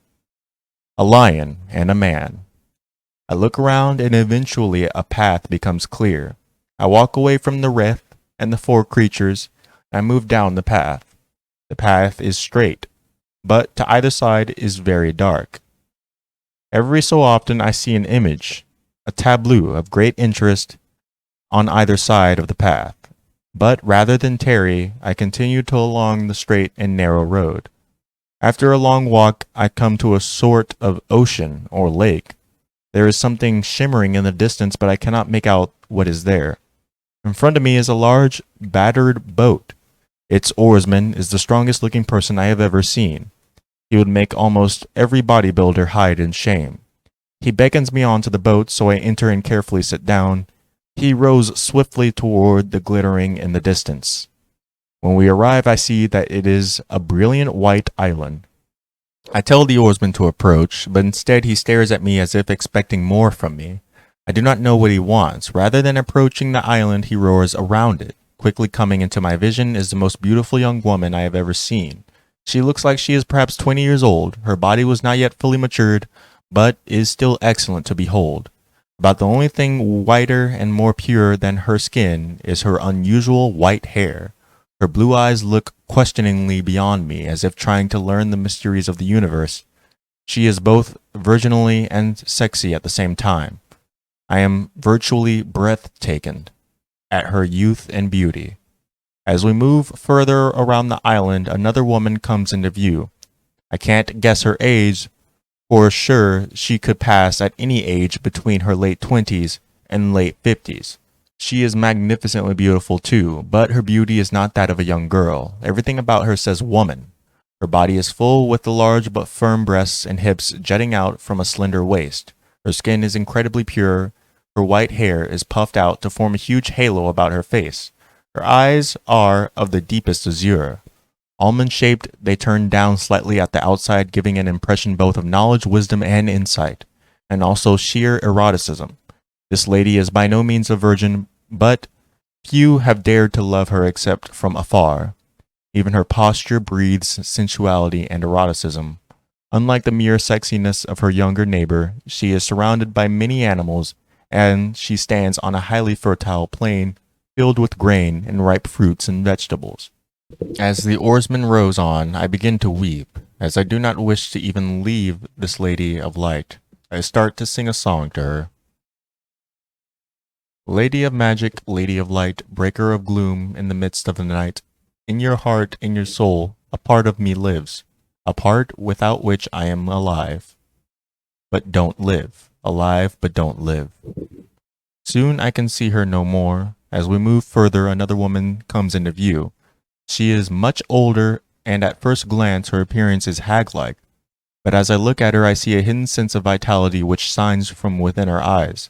a lion, and a man. I look around and eventually a path becomes clear. I walk away from the wraith and the 4 creatures. I move down the path. The path is straight, but to either side is very dark. Every so often I see an image, a tableau of great interest on either side of the path. But rather than tarry, I continued along the straight and narrow road. After a long walk, I come to a sort of ocean or lake. There is something shimmering in the distance, but I cannot make out what is there. In front of me is a large, battered boat. Its oarsman is the strongest looking person I have ever seen. He would make almost every bodybuilder hide in shame. He beckons me onto the boat, so I enter and carefully sit down. He rows swiftly toward the glittering in the distance. When we arrive, I see that it is a brilliant white island. I tell the oarsman to approach, but instead he stares at me as if expecting more from me. I do not know what he wants. Rather than approaching the island, he roars around it. Quickly coming into my vision is the most beautiful young woman I have ever seen. She looks like she is perhaps 20 years old. Her body was not yet fully matured, but is still excellent to behold. About the only thing whiter and more pure than her skin is her unusual white hair. Her blue eyes look questioningly beyond me, as if trying to learn the mysteries of the universe. She is both virginally and sexy at the same time. I am virtually breathtaken at her youth and beauty. As we move further around the island, another woman comes into view. I can't guess her age, for sure she could pass at any age between her late 20s and late 50s. She is magnificently beautiful too, but her beauty is not that of a young girl. Everything about her says woman. Her body is full with the large but firm breasts and hips jutting out from a slender waist. Her skin is incredibly pure. Her white hair is puffed out to form a huge halo about her face. Her eyes are of the deepest azure. Almond-shaped, they turn down slightly at the outside, giving an impression both of knowledge, wisdom, and insight, and also sheer eroticism. This lady is by no means a virgin, but few have dared to love her except from afar. Even her posture breathes sensuality and eroticism. Unlike the mere sexiness of her younger neighbor, she is surrounded by many animals, and she stands on a highly fertile plain filled with grain and ripe fruits and vegetables. As the oarsman rows on, I begin to weep, as I do not wish to even leave this lady of light. I start to sing a song to her. Lady of magic, lady of light, breaker of gloom in the midst of the night, in your heart, in your soul, a part of me lives, a part without which I am alive, but don't live, alive but don't live. Soon I can see her no more. As we move further, another woman comes into view. She is much older, and at first glance her appearance is hag-like, but as I look at her I see a hidden sense of vitality which shines from within her eyes.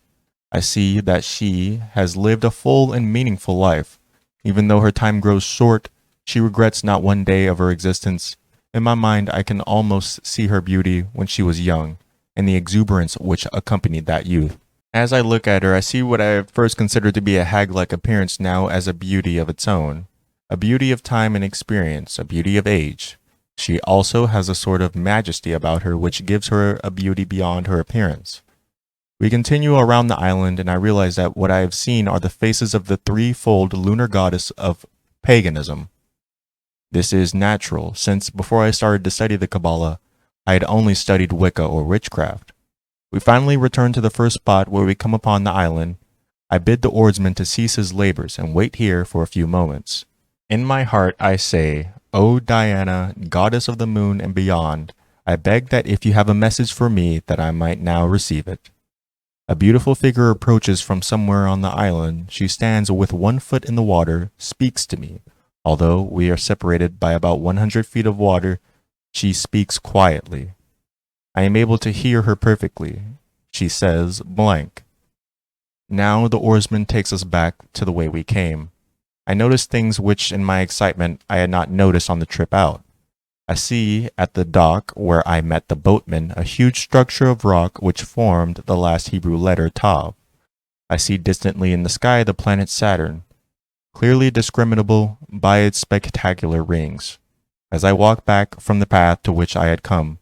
I see that she has lived a full and meaningful life. Even though her time grows short, she regrets not one day of her existence. In my mind, I can almost see her beauty when she was young, and the exuberance which accompanied that youth. As I look at her, I see what I at first considered to be a hag-like appearance now as a beauty of its own, a beauty of time and experience, a beauty of age. She also has a sort of majesty about her which gives her a beauty beyond her appearance. We continue around the island, and I realize that what I have seen are the faces of the threefold lunar goddess of paganism. This is natural, since before I started to study the Kabbalah, I had only studied Wicca or witchcraft. We finally return to the first spot where we come upon the island. I bid the oarsman to cease his labors and wait here for a few moments. In my heart I say, O Diana, goddess of the moon and beyond, I beg that if you have a message for me, that I might now receive it. A beautiful figure approaches from somewhere on the island. She stands with one foot in the water, speaks to me. Although we are separated by about 100 feet of water, she speaks quietly. I am able to hear her perfectly. She says, blank. Now the oarsman takes us back to the way we came. I notice things which in my excitement I had not noticed on the trip out. I see at the dock where I met the boatman a huge structure of rock which formed the last Hebrew letter Tav. I see distantly in the sky the planet Saturn, clearly discriminable by its spectacular rings. As I walk back from the path to which I had come,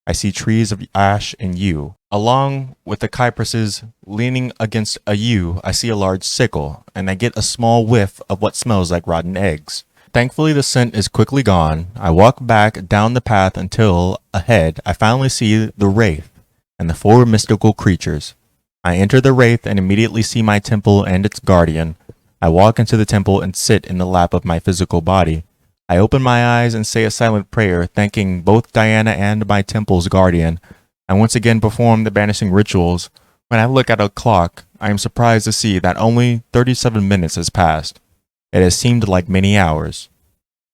I see trees of ash and yew. Along with the cypresses leaning against a yew, I see a large sickle, and I get a small whiff of what smells like rotten eggs. Thankfully, the scent is quickly gone. I walk back down the path until, ahead, I finally see the wraith and the four mystical creatures. I enter the wraith and immediately see my temple and its guardian. I walk into the temple and sit in the lap of my physical body. I open my eyes and say a silent prayer, thanking both Diana and my temple's guardian. I once again perform the banishing rituals. When I look at a clock, I am surprised to see that only 37 minutes has passed. It has seemed like many hours.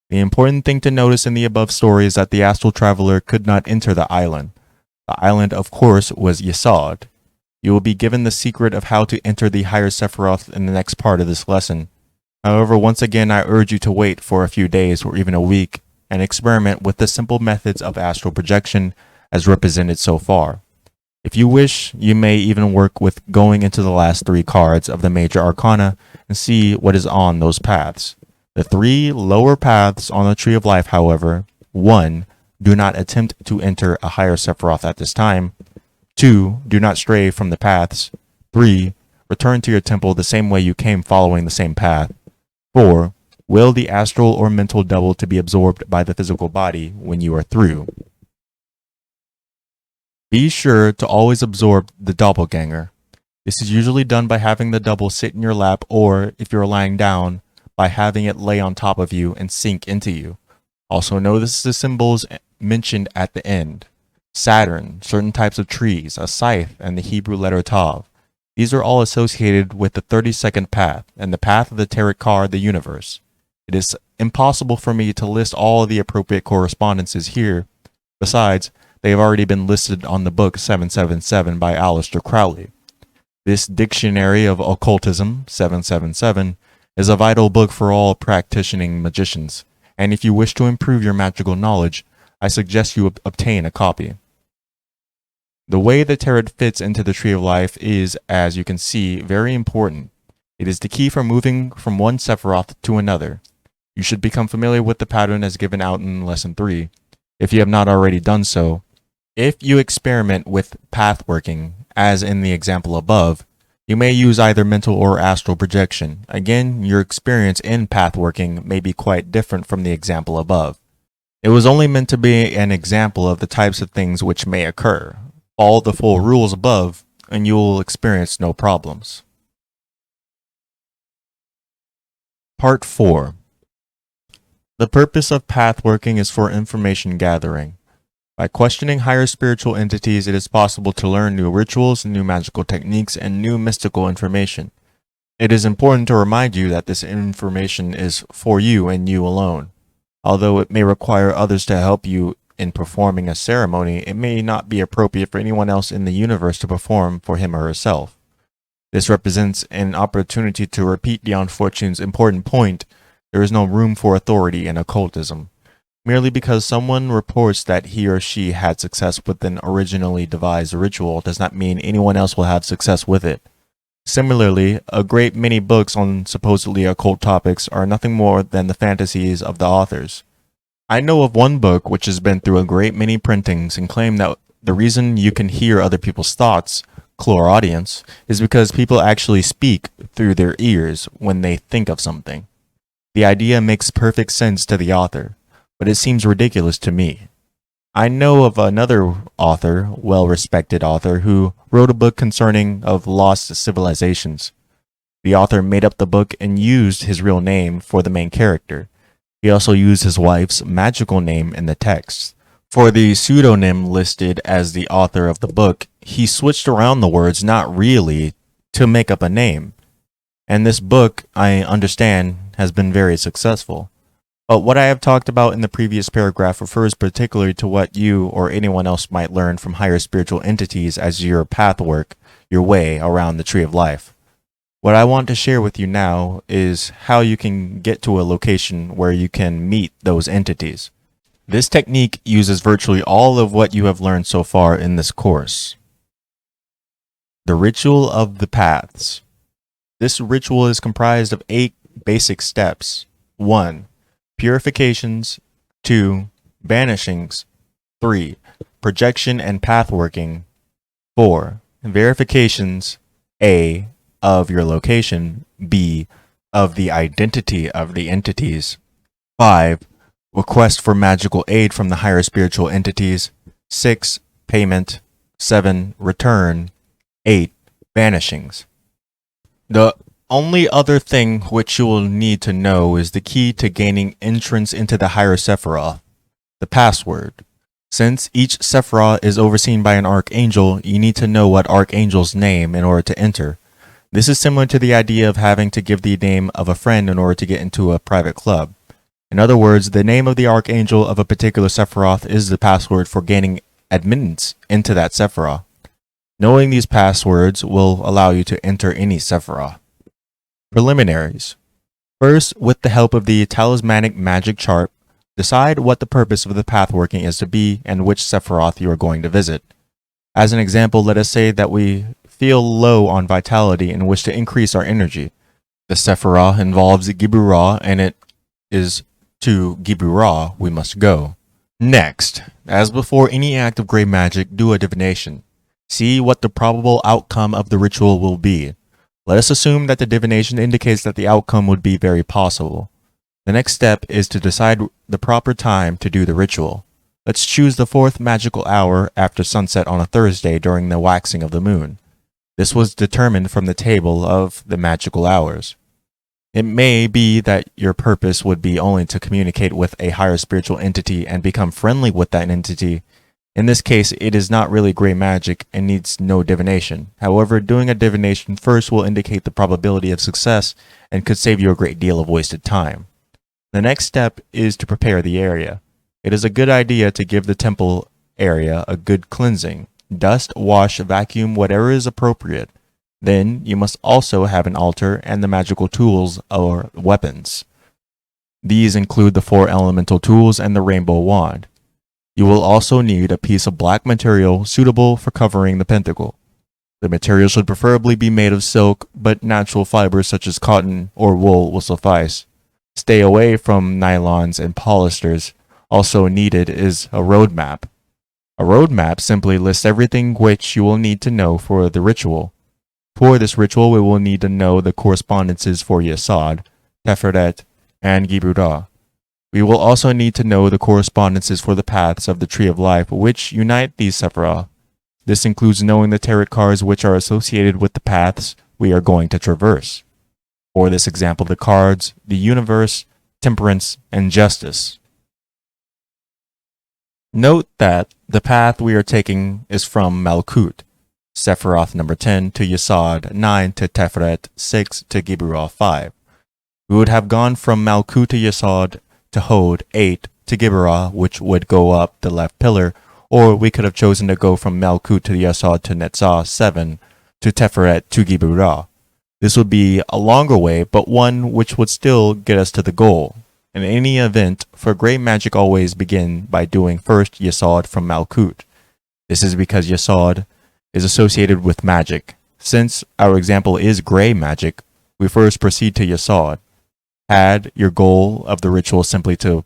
The important thing to notice in the above story is that the astral traveler could not enter the island. The island, of course, was Yesod. You will be given the secret of how to enter the higher Sephiroth in the next part of this lesson. However, once again, I urge you to wait for a few days or even a week and experiment with the simple methods of astral projection as represented so far. If you wish, you may even work with going into the last 3 cards of the major arcana and see what is on those paths. The 3 lower paths on the Tree of Life, however: 1. Do not attempt to enter a higher Sephiroth at this time. 2. Do not stray from the paths. 3. Return to your temple the same way you came following the same path. 4. Will the astral or mental double to be absorbed by the physical body when you are through. Be sure to always absorb the doppelganger. This is usually done by having the double sit in your lap, or if you're lying down, by having it lay on top of you and sink into you. Also notice the symbols mentioned at the end: Saturn, certain types of trees, a scythe, and the Hebrew letter Tav. These are all associated with the 32nd path and the path of the tarot card, the universe. It is impossible for me to list all of the appropriate correspondences here. Besides, they have already been listed on the book 777 by Aleister Crowley. This Dictionary of Occultism, 777, is a vital book for all practicing magicians, and if you wish to improve your magical knowledge, I suggest you obtain a copy. The way the tarot fits into the Tree of Life is, as you can see, very important. It is the key for moving from one Sephiroth to another. You should become familiar with the pattern as given out in Lesson 3, if you have not already done so. If you experiment with path working, as in the example above, you may use either mental or astral projection. Again, your experience in path working may be quite different from the example above. It was only meant to be an example of the types of things which may occur. Follow the full rules above, and you will experience no problems. Part 4. The purpose of path working is for information gathering. By questioning higher spiritual entities, it is possible to learn new rituals, new magical techniques, and new mystical information. It is important to remind you that this information is for you and you alone. Although it may require others to help you in performing a ceremony, it may not be appropriate for anyone else in the universe to perform for him or herself. This represents an opportunity to repeat the unfortunate's important point: there is no room for authority in occultism. Merely because someone reports that he or she had success with an originally devised ritual does not mean anyone else will have success with it. Similarly, a great many books on supposedly occult topics are nothing more than the fantasies of the authors. I know of one book which has been through a great many printings and claim that the reason you can hear other people's thoughts, clairaudience, is because people actually speak through their ears when they think of something. The idea makes perfect sense to the author, but it seems ridiculous to me. I know of another author, well-respected author, who wrote a book concerning of lost civilizations. The author made up the book and used his real name for the main character. He also used his wife's magical name in the text. For the pseudonym listed as the author of the book, he switched around the words "not really" to make up a name. And this book, I understand, has been very successful. But what I have talked about in the previous paragraph refers particularly to what you or anyone else might learn from higher spiritual entities as your path work your way around the Tree of Life. What I want to share with you now is how you can get to a location where you can meet those entities. This technique uses virtually all of what you have learned so far in this course. The Ritual of the Paths. This ritual is comprised of 8 basic steps. 1. Purifications. 2. Banishings. 3. Projection and path working. 4. Verifications. A. Of your location. B. Of the identity of the entities. 5. Request for magical aid from the higher spiritual entities. 6. Payment. 7. Return. 8. Banishings. The only other thing which you will need to know is the key to gaining entrance into the higher Sephiroth, the password. Since each Sephiroth is overseen by an archangel, you need to know what archangel's name in order to enter. This is similar to the idea of having to give the name of a friend in order to get into a private club. In other words, the name of the archangel of a particular Sephiroth is the password for gaining admittance into that Sephiroth. Knowing these passwords will allow you to enter any Sephiroth. Preliminaries. First, with the help of the talismanic magic chart, decide what the purpose of the path working is to be and which Sephiroth you are going to visit. As an example, let us say that we feel low on vitality and wish to increase our energy. The Sephiroth involves Gibu-Ra, and it is to Gibu-Ra we must go. Next, as before any act of grey magic, do a divination. See what the probable outcome of the ritual will be. Let us assume that the divination indicates that the outcome would be very possible. The next step is to decide the proper time to do the ritual. Let's choose the 4th magical hour after sunset on a Thursday during the waxing of the moon. This was determined from the table of the magical hours. It may be that your purpose would be only to communicate with a higher spiritual entity and become friendly with that entity. In this case, it is not really grey magic and needs no divination. However, doing a divination first will indicate the probability of success and could save you a great deal of wasted time. The next step is to prepare the area. It is a good idea to give the temple area a good cleansing. Dust, wash, vacuum, whatever is appropriate. Then you must also have an altar and the magical tools or weapons. These include the 4 elemental tools and the rainbow wand. You will also need a piece of black material suitable for covering the pentacle. The material should preferably be made of silk, but natural fibers such as cotton or wool will suffice. Stay away from nylons and polyesters. Also needed is a roadmap. A roadmap simply lists everything which you will need to know for the ritual. For this ritual, we will need to know the correspondences for Yesod, Teferet, and Gibu-Ra. We will also need to know the correspondences for the paths of the Tree of Life which unite these Sephiroth. This includes knowing the tarot cards which are associated with the paths we are going to traverse. For this example, the cards, the Universe, Temperance, and Justice. Note that the path we are taking is from Malkut, Sephiroth number 10 to Yesod 9 to Teferet 6 to Gibu-Ra 5. We would have gone from Malkut to Yesod to Hod 8 to Gibu-Ra, which would go up the left pillar, or we could have chosen to go from Malkut to Yesod to Netzah 7 to Teferet to Gibu-Ra. This would be a longer way, but one which would still get us to the goal. In any event, for grey magic always begin by doing first Yesod from Malkut. This is because Yesod is associated with magic. Since our example is grey magic, we first proceed to Yesod. Had your goal of the ritual simply to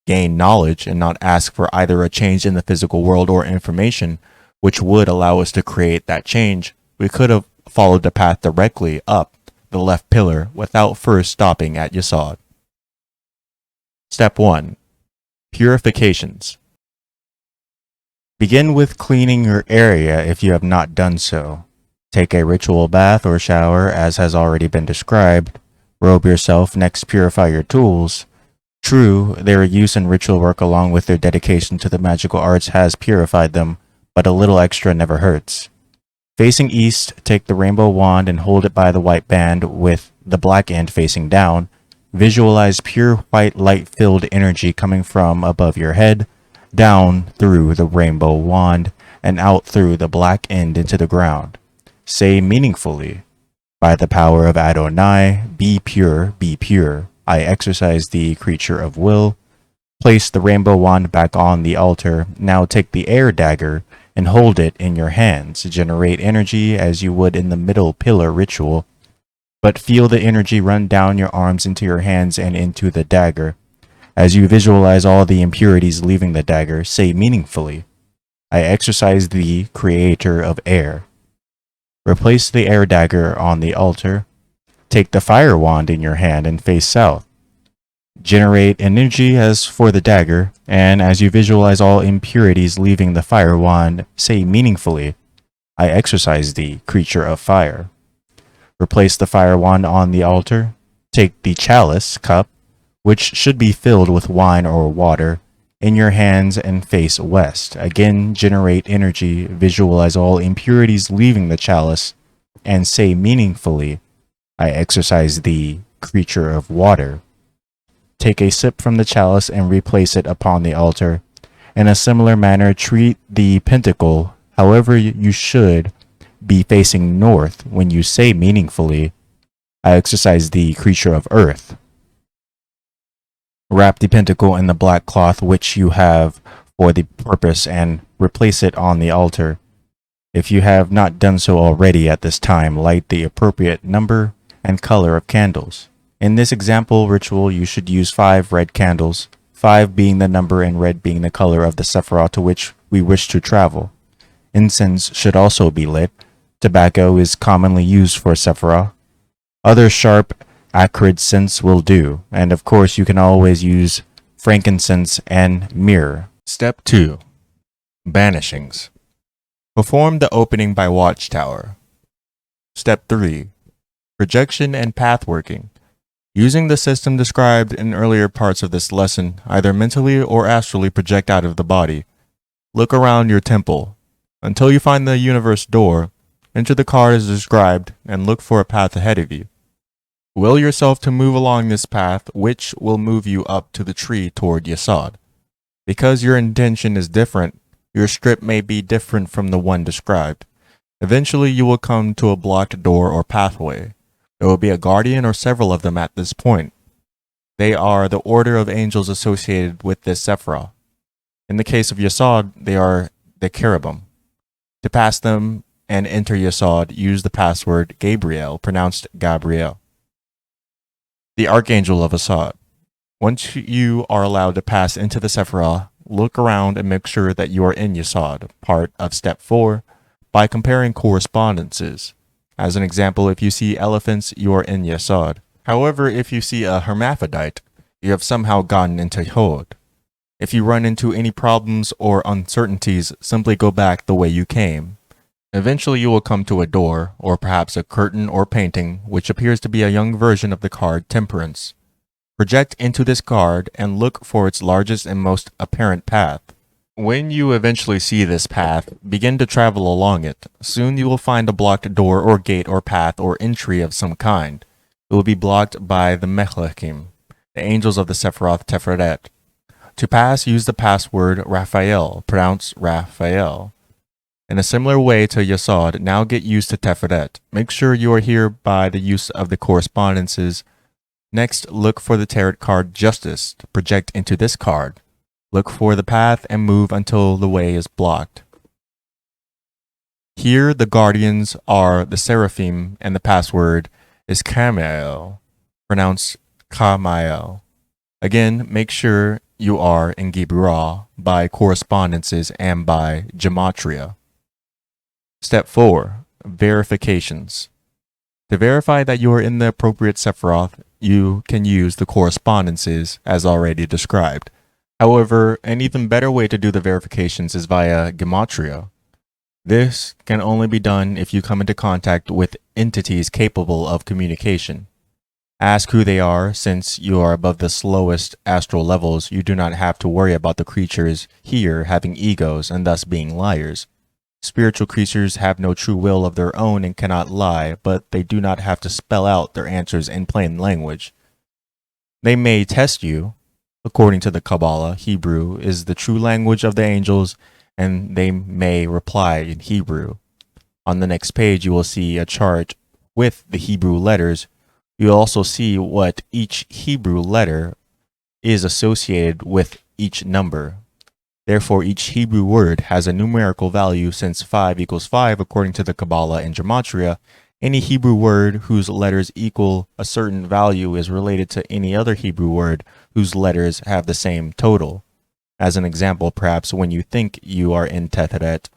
gain knowledge and not ask for either a change in the physical world or information, which would allow us to create that change, we could have followed the path directly up the left pillar without first stopping at Yesod. Step 1. Purifications. Begin with cleaning your area if you have not done so. Take a ritual bath or shower as has already been described. Robe yourself, next purify your tools. True, their use in ritual work along with their dedication to the magical arts has purified them, but a little extra never hurts. Facing east, take the rainbow wand and hold it by the white band with the black end facing down. Visualize pure white light-filled energy coming from above your head, down through the rainbow wand, and out through the black end into the ground. Say meaningfully, by the power of Adonai, be pure, I exercise the creature of will. Place the rainbow wand back on the altar. Now take the air dagger and hold it in your hands. Generate energy as you would in the middle pillar ritual, but feel the energy run down your arms into your hands and into the dagger. As you visualize all the impurities leaving the dagger, say meaningfully, I exercise the creator of air. Replace the air dagger on the altar. Take the fire wand in your hand and face south. Generate energy as for the dagger, and as you visualize all impurities leaving the fire wand, say meaningfully, I exercise the creature of fire. Replace the fire wand on the altar. Take the chalice cup, which should be filled with wine or water, in your hands and face west. Again, generate energy, visualize all impurities leaving the chalice, and say meaningfully, I exorcise the creature of water. Take a sip from the chalice and replace it upon the altar. In a similar manner, treat the pentacle. However, you should be facing north when you say meaningfully, I exorcise the creature of earth. Wrap the pentacle in the black cloth which you have for the purpose and replace it on the altar. If you have not done so already at this time, light the appropriate number and color of candles. In this example ritual, you should use 5 red candles, 5 being the number and red being the color of the sephirah to which we wish to travel. Incense should also be lit. Tobacco is commonly used for sephirah. Other sharp, acrid scents will do, and of course you can always use frankincense and myrrh. Step 2. Banishings. Perform the opening by watchtower. Step 3. Projection and path working. Using the system described in earlier parts of this lesson, either mentally or astrally project out of the body. Look around your temple. Until you find the universe door, enter the card as described and look for a path ahead of you. Will yourself to move along this path, which will move you up to the tree toward Yesod. Because your intention is different, your strip may be different from the one described. Eventually you will come to a blocked door or pathway. There will be a guardian or several of them at this point. They are the order of angels associated with this sephirah. In the case of Yesod, they are the cherubim. To pass them and enter Yesod, use the password Gabriel, pronounced Gabriel. The Archangel of Yesod. Once you are allowed to pass into the sephirah, look around and make sure that you are in Yesod, part of step 4, by comparing correspondences. As an example, if you see elephants, you are in Yesod. However, if you see a hermaphrodite, you have somehow gotten into Hod. If you run into any problems or uncertainties, simply go back the way you came. Eventually you will come to a door, or perhaps a curtain or painting, which appears to be a young version of the card Temperance. Project into this card and look for its largest and most apparent path. When you eventually see this path, begin to travel along it. Soon you will find a blocked door or gate or path or entry of some kind. It will be blocked by the Mechlachim, the angels of the Sephiroth Teferet. To pass, use the password Raphael, pronounced Raphael. In a similar way to Yesod, now get used to Teferet. Make sure you are here by the use of the correspondences. Next, look for the tarot card Justice to project into this card. Look for the path and move until the way is blocked. Here, the guardians are the Seraphim and the password is Kamael, pronounced Kamael. Again, make sure you are in Gibrah by correspondences and by gematria. Step 4. Verifications. To verify that you are in the appropriate Sephiroth, you can use the correspondences as already described. However, an even better way to do the verifications is via gematria. This can only be done if you come into contact with entities capable of communication. Ask who they are. Since you are above the slowest astral levels, you do not have to worry about the creatures here having egos and thus being liars. Spiritual creatures have no true will of their own and cannot lie, but they do not have to spell out their answers in plain language. They may test you. According to the Kabbalah, Hebrew is the true language of the angels, and they may reply in Hebrew. On the next page, you will see a chart with the Hebrew letters. You'll also see what each Hebrew letter is associated with each number. Therefore, each Hebrew word has a numerical value. Since 5 equals 5 according to the Kabbalah and Gematria, any Hebrew word whose letters equal a certain value is related to any other Hebrew word whose letters have the same total. As an example, perhaps when you think you are in Tetheret,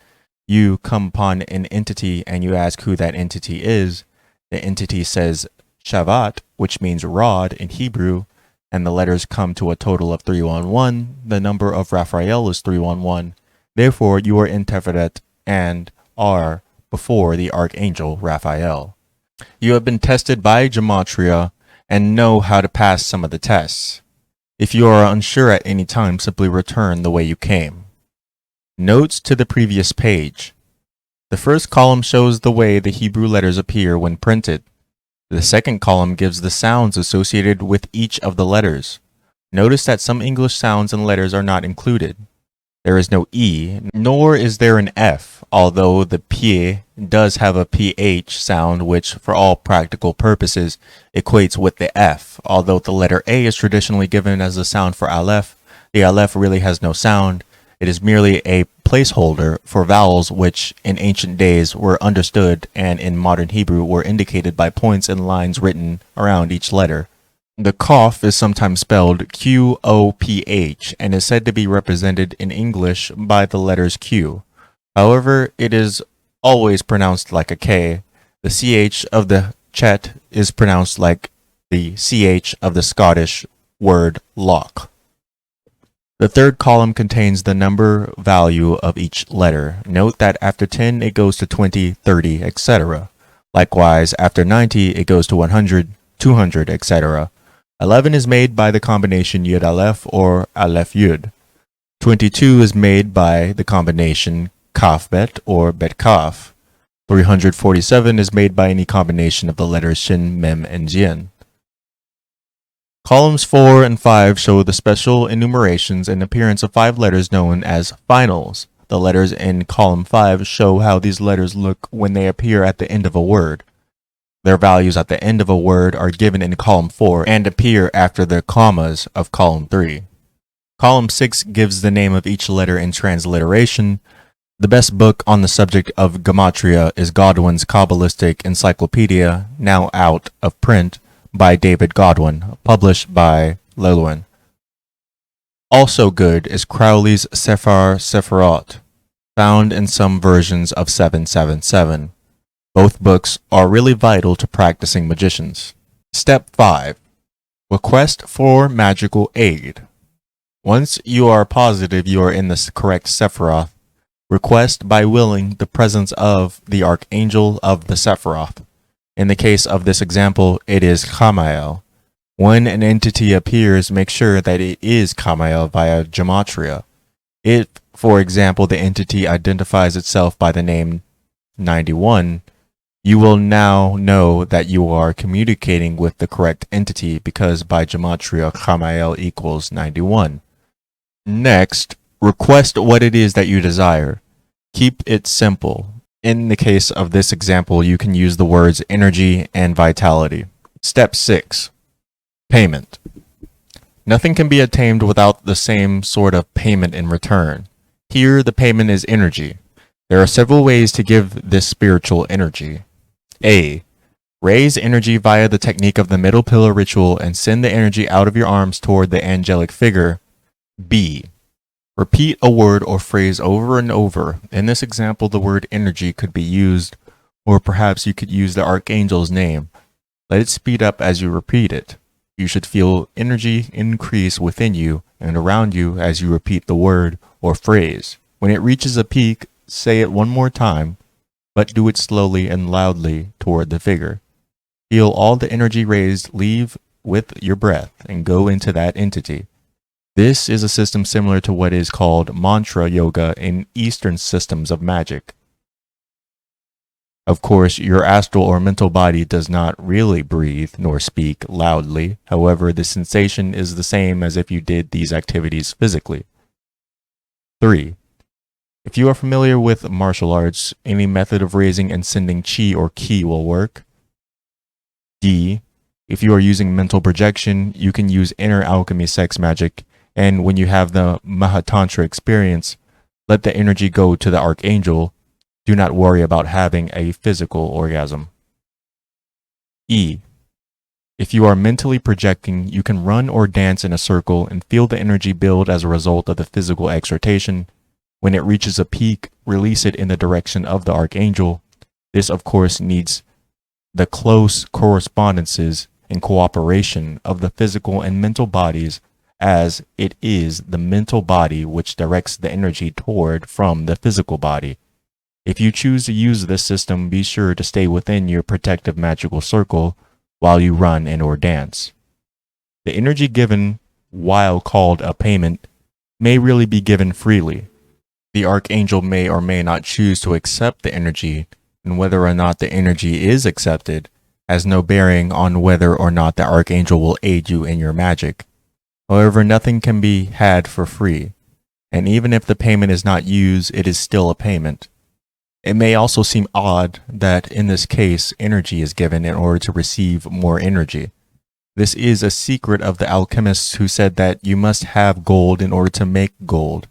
you come upon an entity and you ask who that entity is. The entity says Shavat, which means rod in Hebrew, and the letters come to a total of 311. The number of Raphael is 311. Therefore, you are in Teferet and are before the Archangel Raphael. You have been tested by gematria and know how to pass some of the tests. If you are unsure at any time, simply return the way you came. Notes to the previous page. The first column shows the way the Hebrew letters appear when printed. The second column gives the sounds associated with each of the letters. Notice that some English sounds and letters are not included. There is no E, nor is there an F, although the P does have a PH sound which, for all practical purposes, equates with the F. Although the letter A is traditionally given as the sound for Aleph, the Aleph really has no sound. It is merely a placeholder for vowels which in ancient days were understood and in modern Hebrew were indicated by points and lines written around each letter. The Qaf is sometimes spelled Qoph and is said to be represented in English by the letters Q. However, it is always pronounced like a K. The CH of the Chet is pronounced like the CH of the Scottish word lock. The third column contains the number value of each letter. Note that after 10 it goes to 20, 30, etc. Likewise, after 90 it goes to 100, 200, etc. 11 is made by the combination Yud Aleph or Aleph Yud. 22 is made by the combination Kaf Bet or Bet Kaf. 347 is made by any combination of the letters Shin, Mem, and Jin. Columns 4 and 5 show the special enumerations and appearance of 5 letters known as finals. The letters in column 5 show how these letters look when they appear at the end of a word. Their values at the end of a word are given in column 4 and appear after the commas of column 3. Column 6 gives the name of each letter in transliteration. The best book on the subject of gematria is Godwin's Kabbalistic Encyclopedia, now out of print, by David Godwin, published by Llewellyn. Also good is Crowley's Sefer Sephirot, found in some versions of 777. Both books are really vital to practicing magicians. Step 5. Request for magical aid. Once you are positive you are in the correct Sephiroth, request by willing the presence of the Archangel of the Sephiroth. In the case of this example, it is Kamael. When an entity appears, make sure that it is Kamael via gematria. If, for example, the entity identifies itself by the name 91, you will now know that you are communicating with the correct entity because by gematria, Kamael equals 91. Next, request what it is that you desire. Keep it simple. In the case of this example, you can use the words energy and vitality. Step 6. Payment. Nothing can be attained without the same sort of payment in return. Here, the payment is energy. There are several ways to give this spiritual energy. A. Raise energy via the technique of the middle pillar ritual and send the energy out of your arms toward the angelic figure. B. Repeat a word or phrase over and over. In this example, the word energy could be used, or perhaps you could use the archangel's name. Let it speed up as you repeat it. You should feel energy increase within you and around you as you repeat the word or phrase. When it reaches a peak, say it one more time, but do it slowly and loudly toward the figure. Feel all the energy raised leave with your breath and go into that entity. This is a system similar to what is called mantra yoga in Eastern systems of magic. Of course, your astral or mental body does not really breathe nor speak loudly. However, the sensation is the same as if you did these activities physically. 3. If you are familiar with martial arts, any method of raising and sending chi or ki will work. D. If you are using mental projection, you can use inner alchemy sex magic, and when you have the Mahatantra experience, let the energy go to the archangel. Do not worry about having a physical orgasm. E. If you are mentally projecting, you can run or dance in a circle and feel the energy build as a result of the physical exertation. When it reaches a peak, release it in the direction of the archangel. This, of course, needs the close correspondences and cooperation of the physical and mental bodies, as it is the mental body which directs the energy toward from the physical body. If you choose to use this system, be sure to stay within your protective magical circle while you run and or dance. The energy given, while called a payment, may really be given freely. The archangel may or may not choose to accept the energy, and whether or not the energy is accepted has no bearing on whether or not the archangel will aid you in your magic. However, nothing can be had for free, and even if the payment is not used, it is still a payment. It may also seem odd that in this case, energy is given in order to receive more energy. This is a secret of the alchemists who said that you must have gold in order to make gold.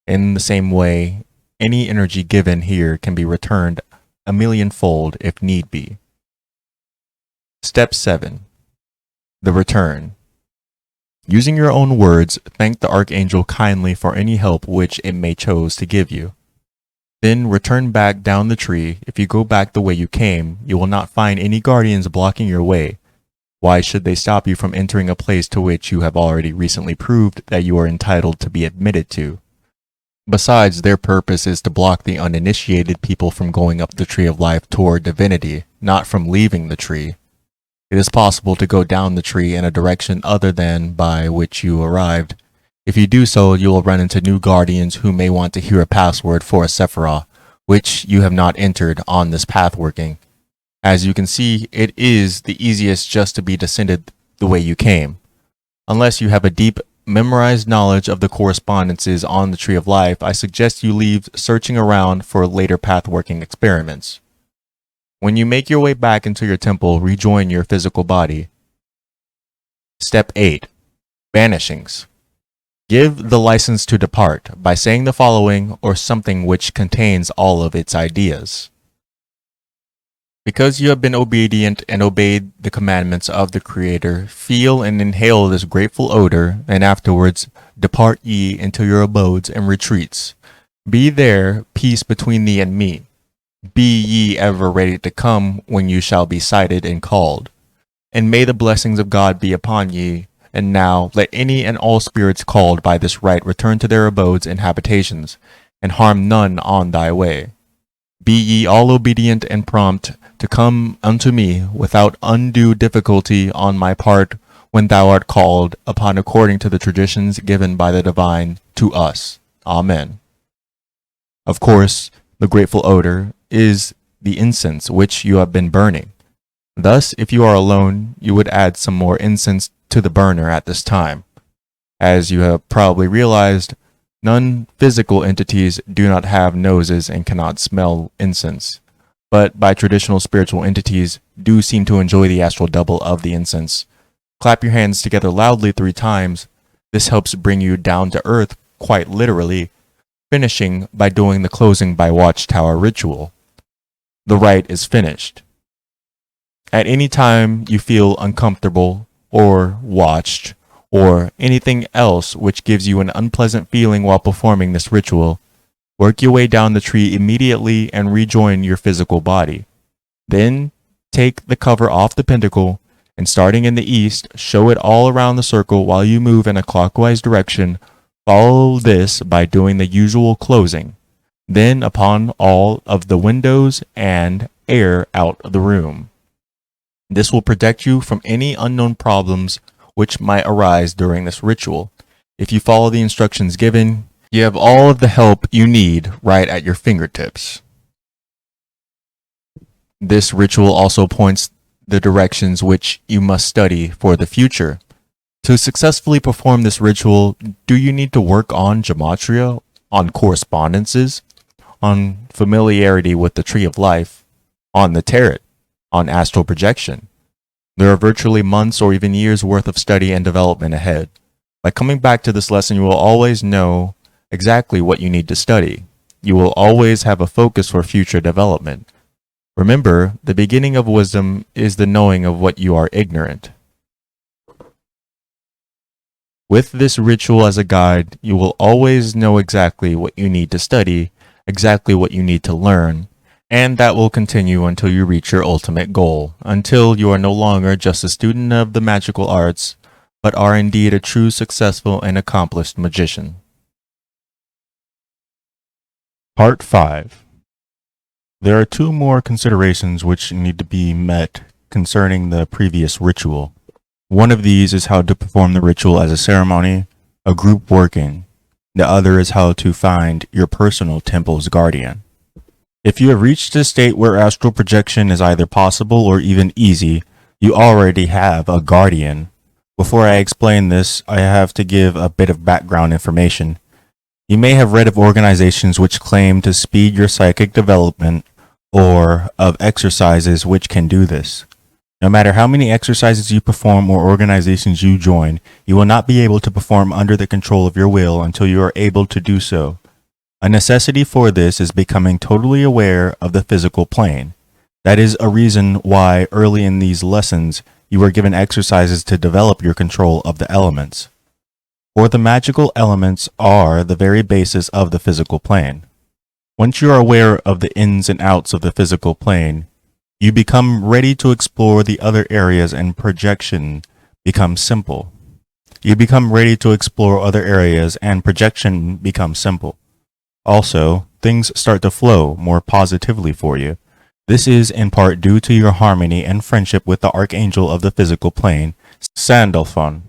In the same way, any energy given here can be returned a millionfold if need be. Step 7. The return. Using your own words, thank the archangel kindly for any help which it may choose to give you. Then return back down the tree. If you go back the way you came, you will not find any guardians blocking your way. Why should they stop you from entering a place to which you have already recently proved that you are entitled to be admitted to? Besides, their purpose is to block the uninitiated people from going up the tree of life toward divinity, not from leaving the tree. It is possible to go down the tree in a direction other than by which you arrived. If you do so, you will run into new guardians who may want to hear a password for a Sephiroth, which you have not entered on this path working. As you can see, it is the easiest just to be descended the way you came. Unless you have a deep, memorized knowledge of the correspondences on the Tree of Life, I suggest you leave searching around for later path working experiments. When you make your way back into your temple, rejoin your physical body. Step 8. Banishings. Give the license to depart by saying the following or something which contains all of its ideas. Because you have been obedient and obeyed the commandments of the Creator, feel and inhale this grateful odor, and afterwards depart ye into your abodes and retreats. Be there peace between thee and me. Be ye ever ready to come when you shall be cited and called. And may the blessings of God be upon ye. And now let any and all spirits called by this rite return to their abodes and habitations, and harm none on thy way. Be ye all obedient and prompt to come unto me without undue difficulty on my part when thou art called upon according to the traditions given by the divine to us. Amen. Of course, the grateful odor is the incense which you have been burning. Thus, if you are alone, you would add some more incense to the burner at this time. As you have probably realized, non-physical entities do not have noses and cannot smell incense, but by traditional spiritual entities do seem to enjoy the astral double of the incense. Clap your hands together loudly 3 times. This helps bring you down to earth quite literally, finishing by doing the closing by watchtower ritual. The rite is finished. At any time you feel uncomfortable or watched, or anything else which gives you an unpleasant feeling while performing this ritual, work your way down the tree immediately and rejoin your physical body. Then take the cover off the pentacle and starting in the east, show it all around the circle while you move in a clockwise direction. Follow this by doing the usual closing. Then upon all of the windows and air out of the room. This will protect you from any unknown problems which might arise during this ritual. If you follow the instructions given, you have all of the help you need right at your fingertips. This ritual also points the directions which you must study for the future. To successfully perform this ritual, do you need to work on gematria, on correspondences, on familiarity with the Tree of Life, on the tarot, on astral projection? There are virtually months or even years worth of study and development ahead. By coming back to this lesson, you will always know exactly what you need to study. You will always have a focus for future development. Remember, the beginning of wisdom is the knowing of what you are ignorant. With this ritual as a guide, you will always know exactly what you need to study, exactly what you need to learn, and that will continue until you reach your ultimate goal, until you are no longer just a student of the magical arts, but are indeed a true successful and accomplished magician. Part 5. There are two more considerations which need to be met concerning the previous ritual. One of these is how to perform the ritual as a ceremony, a group working. The other is how to find your personal temple's guardian. If you have reached a state where astral projection is either possible or even easy, you already have a guardian. Before I explain this, I have to give a bit of background information. You may have read of organizations which claim to speed your psychic development or of exercises which can do this. No matter how many exercises you perform or organizations you join, you will not be able to perform under the control of your will until you are able to do so. A necessity for this is becoming totally aware of the physical plane. That is a reason why early in these lessons you are given exercises to develop your control of the elements. For the magical elements are the very basis of the physical plane. Once you are aware of the ins and outs of the physical plane, you become ready to explore the other areas and projection becomes simple. You become ready to explore other areas and projection becomes simple. Also, things start to flow more positively for you. This is in part due to your harmony and friendship with the archangel of the physical plane, Sandalphon.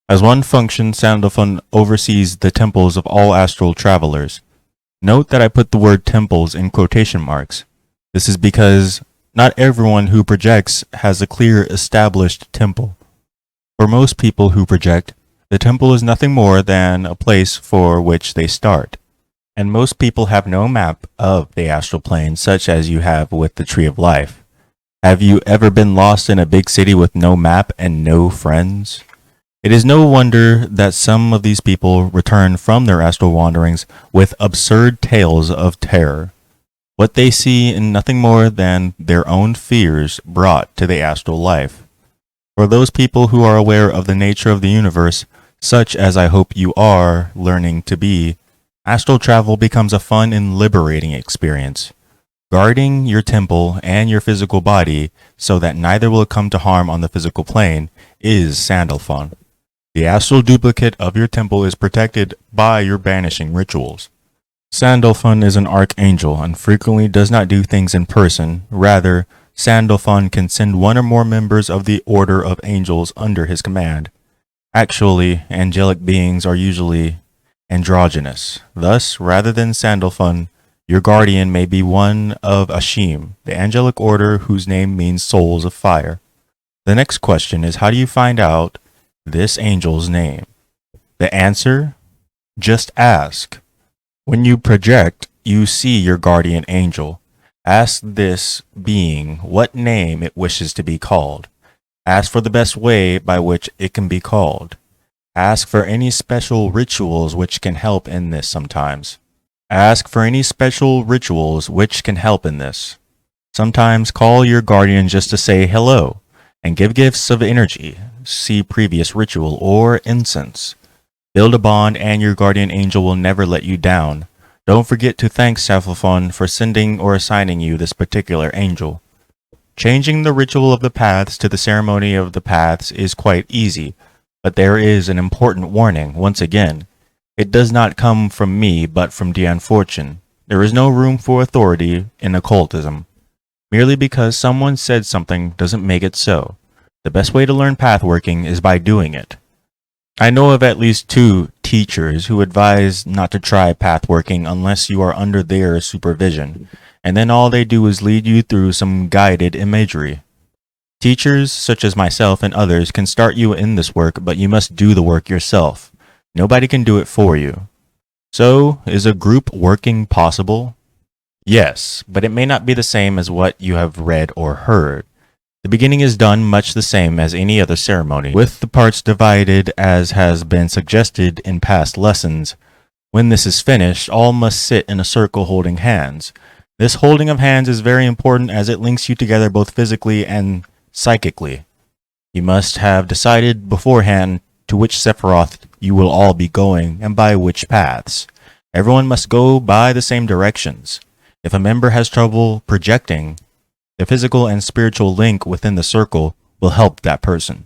As one function, Sandalphon oversees the temples of all astral travelers. Note that I put the word temples in quotation marks. This is because not everyone who projects has a clear established temple. For most people who project, the temple is nothing more than a place for which they start. And most people have no map of the astral plane such as you have with the Tree of Life. Have you ever been lost in a big city with no map and no friends? It is no wonder that some of these people return from their astral wanderings with absurd tales of terror. What they see in nothing more than their own fears brought to the astral life. For those people who are aware of the nature of the universe, such as I hope you are learning to be, astral travel becomes a fun and liberating experience. Guarding your temple and your physical body so that neither will come to harm on the physical plane is Sandalphon. The astral duplicate of your temple is protected by your banishing rituals. Sandalphon is an archangel and frequently does not do things in person. Rather, Sandalphon can send one or more members of the order of angels under his command. Actually, angelic beings are usually androgynous. Thus, rather than Sandalphon, your guardian may be one of Ashim, the angelic order whose name means souls of fire. The next question is, how do you find out this angel's name? The answer? Just ask. When you project, you see your guardian angel. Ask this being what name it wishes to be called. Ask for the best way by which it can be called. Ask for any special rituals which can help in this sometimes. Ask for any special rituals which can help in this. Sometimes call your guardian just to say hello and give gifts of energy. See previous ritual or incense. Build a bond and your guardian angel will never let you down. Don't forget to thank Sandalphon for sending or assigning you this particular angel. Changing the ritual of the paths to the ceremony of the paths is quite easy, but there is an important warning. Once again, it does not come from me but from Dian Fortune. There is no room for authority in occultism. Merely because someone said something doesn't make it so. The best way to learn pathworking is by doing it. I know of at least 2 teachers who advise not to try pathworking unless you are under their supervision, and then all they do is lead you through some guided imagery. Teachers, such as myself and others, can start you in this work, but you must do the work yourself. Nobody can do it for you. So, is a group working possible? Yes, but it may not be the same as what you have read or heard. The beginning is done much the same as any other ceremony, with the parts divided as has been suggested in past lessons. When this is finished, all must sit in a circle holding hands. This holding of hands is very important as it links you together both physically and psychically. You must have decided beforehand to which Sephiroth you will all be going and by which paths. Everyone must go by the same directions. If a member has trouble projecting, the physical and spiritual link within the circle will help that person.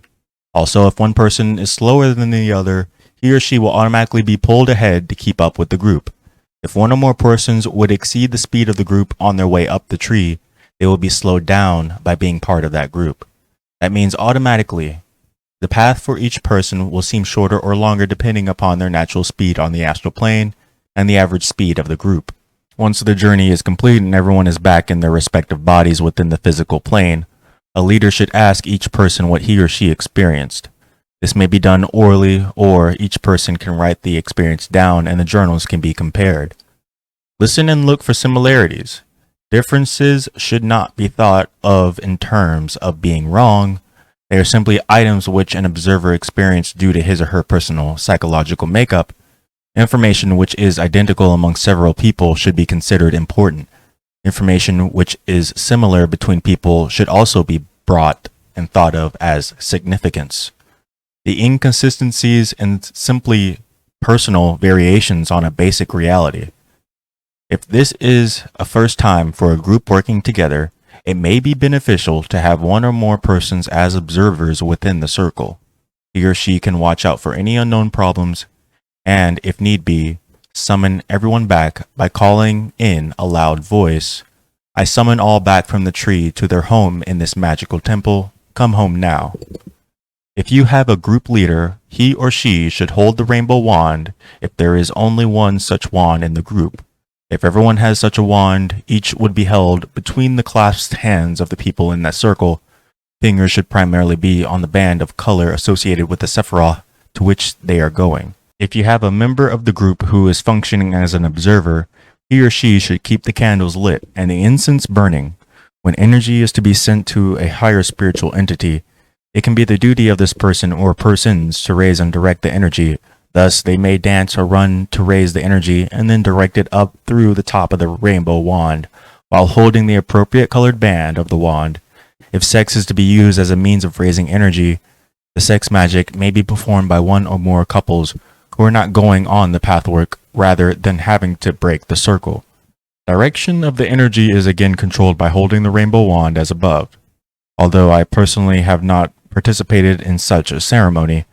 Also, if one person is slower than the other, he or she will automatically be pulled ahead to keep up with the group. If one or more persons would exceed the speed of the group on their way up the tree, they will be slowed down by being part of that group. That means automatically, the path for each person will seem shorter or longer depending upon their natural speed on the astral plane and the average speed of the group. Once the journey is complete and everyone is back in their respective bodies within the physical plane, a leader should ask each person what he or she experienced. This may be done orally, or each person can write the experience down and the journals can be compared. Listen and look for similarities. Differences should not be thought of in terms of being wrong. They are simply items which an observer experienced due to his or her personal psychological makeup. Information which is identical among several people should be considered important. Information which is similar between people should also be brought and thought of as significance. The inconsistencies and simply personal variations on a basic reality. If this is a first time for a group working together, it may be beneficial to have one or more persons as observers within the circle. He or she can watch out for any unknown problems and, if need be, summon everyone back by calling in a loud voice. I summon all back from the tree to their home in this magical temple. Come home now. If you have a group leader, he or she should hold the rainbow wand if there is only one such wand in the group. If everyone has such a wand, each would be held between the clasped hands of the people in that circle. Fingers should primarily be on the band of color associated with the Sephiroth to which they are going. If you have a member of the group who is functioning as an observer, he or she should keep the candles lit and the incense burning. When energy is to be sent to a higher spiritual entity, it can be the duty of this person or persons to raise and direct the energy. Thus, they may dance or run to raise the energy and then direct it up through the top of the rainbow wand while holding the appropriate colored band of the wand. If sex is to be used as a means of raising energy, the sex magic may be performed by one or more couples who are not going on the pathwork rather than having to break the circle. Direction of the energy is again controlled by holding the rainbow wand as above. Although I personally have not participated in such a ceremony,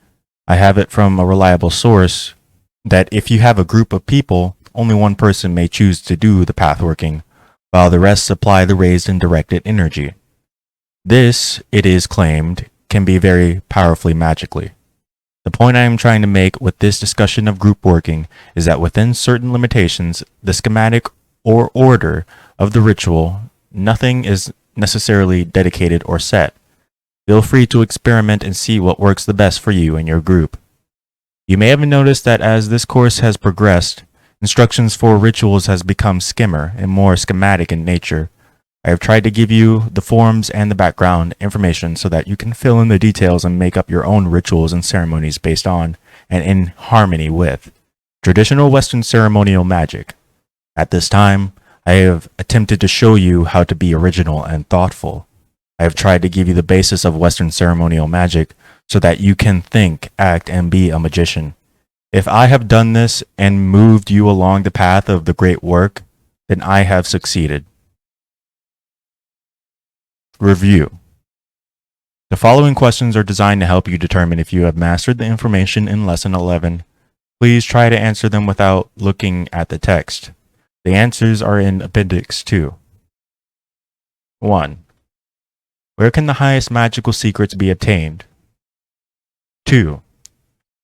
I have it from a reliable source that if you have a group of people, only one person may choose to do the pathworking, while the rest supply the raised and directed energy. This, it is claimed, can be very powerfully magically. The point I am trying to make with this discussion of group working is that within certain limitations, the schematic or order of the ritual, nothing is necessarily dedicated or set. Feel free to experiment and see what works the best for you and your group. You may have noticed that as this course has progressed, instructions for rituals has become skimmer and more schematic in nature. I have tried to give you the forms and the background information so that you can fill in the details and make up your own rituals and ceremonies based on and in harmony with traditional Western ceremonial magic. At this time, I have attempted to show you how to be original and thoughtful. I have tried to give you the basis of Western ceremonial magic so that you can think, act, and be a magician. If I have done this and moved you along the path of the great work, then I have succeeded. Review. The following questions are designed to help you determine if you have mastered the information in Lesson 11. Please try to answer them without looking at the text. The answers are in Appendix 2. 1. Where can the highest magical secrets be obtained? 2.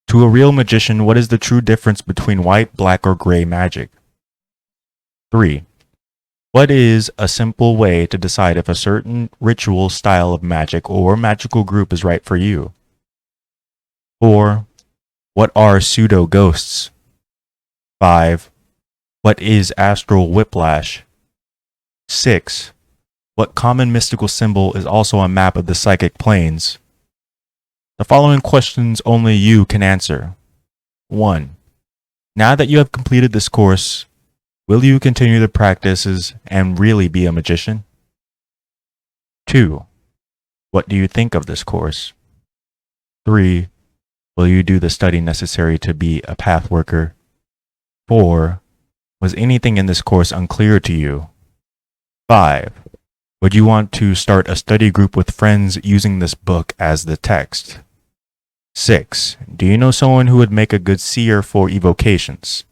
To a real magician, what is the true difference between white, black, or gray magic? 3. What is a simple way to decide if a certain ritual style of magic or magical group is right for you? 4. What are pseudo-ghosts? 5. What is astral whiplash? 6. What common mystical symbol is also a map of the psychic planes? The following questions only you can answer. 1. Now that you have completed this course, will you continue the practices and really be a magician? 2. What do you think of this course? 3. Will you do the study necessary to be a path worker? 4. Was anything in this course unclear to you? 5. Would you want to start a study group with friends using this book as the text? 6. Do you know someone who would make a good seer for evocations?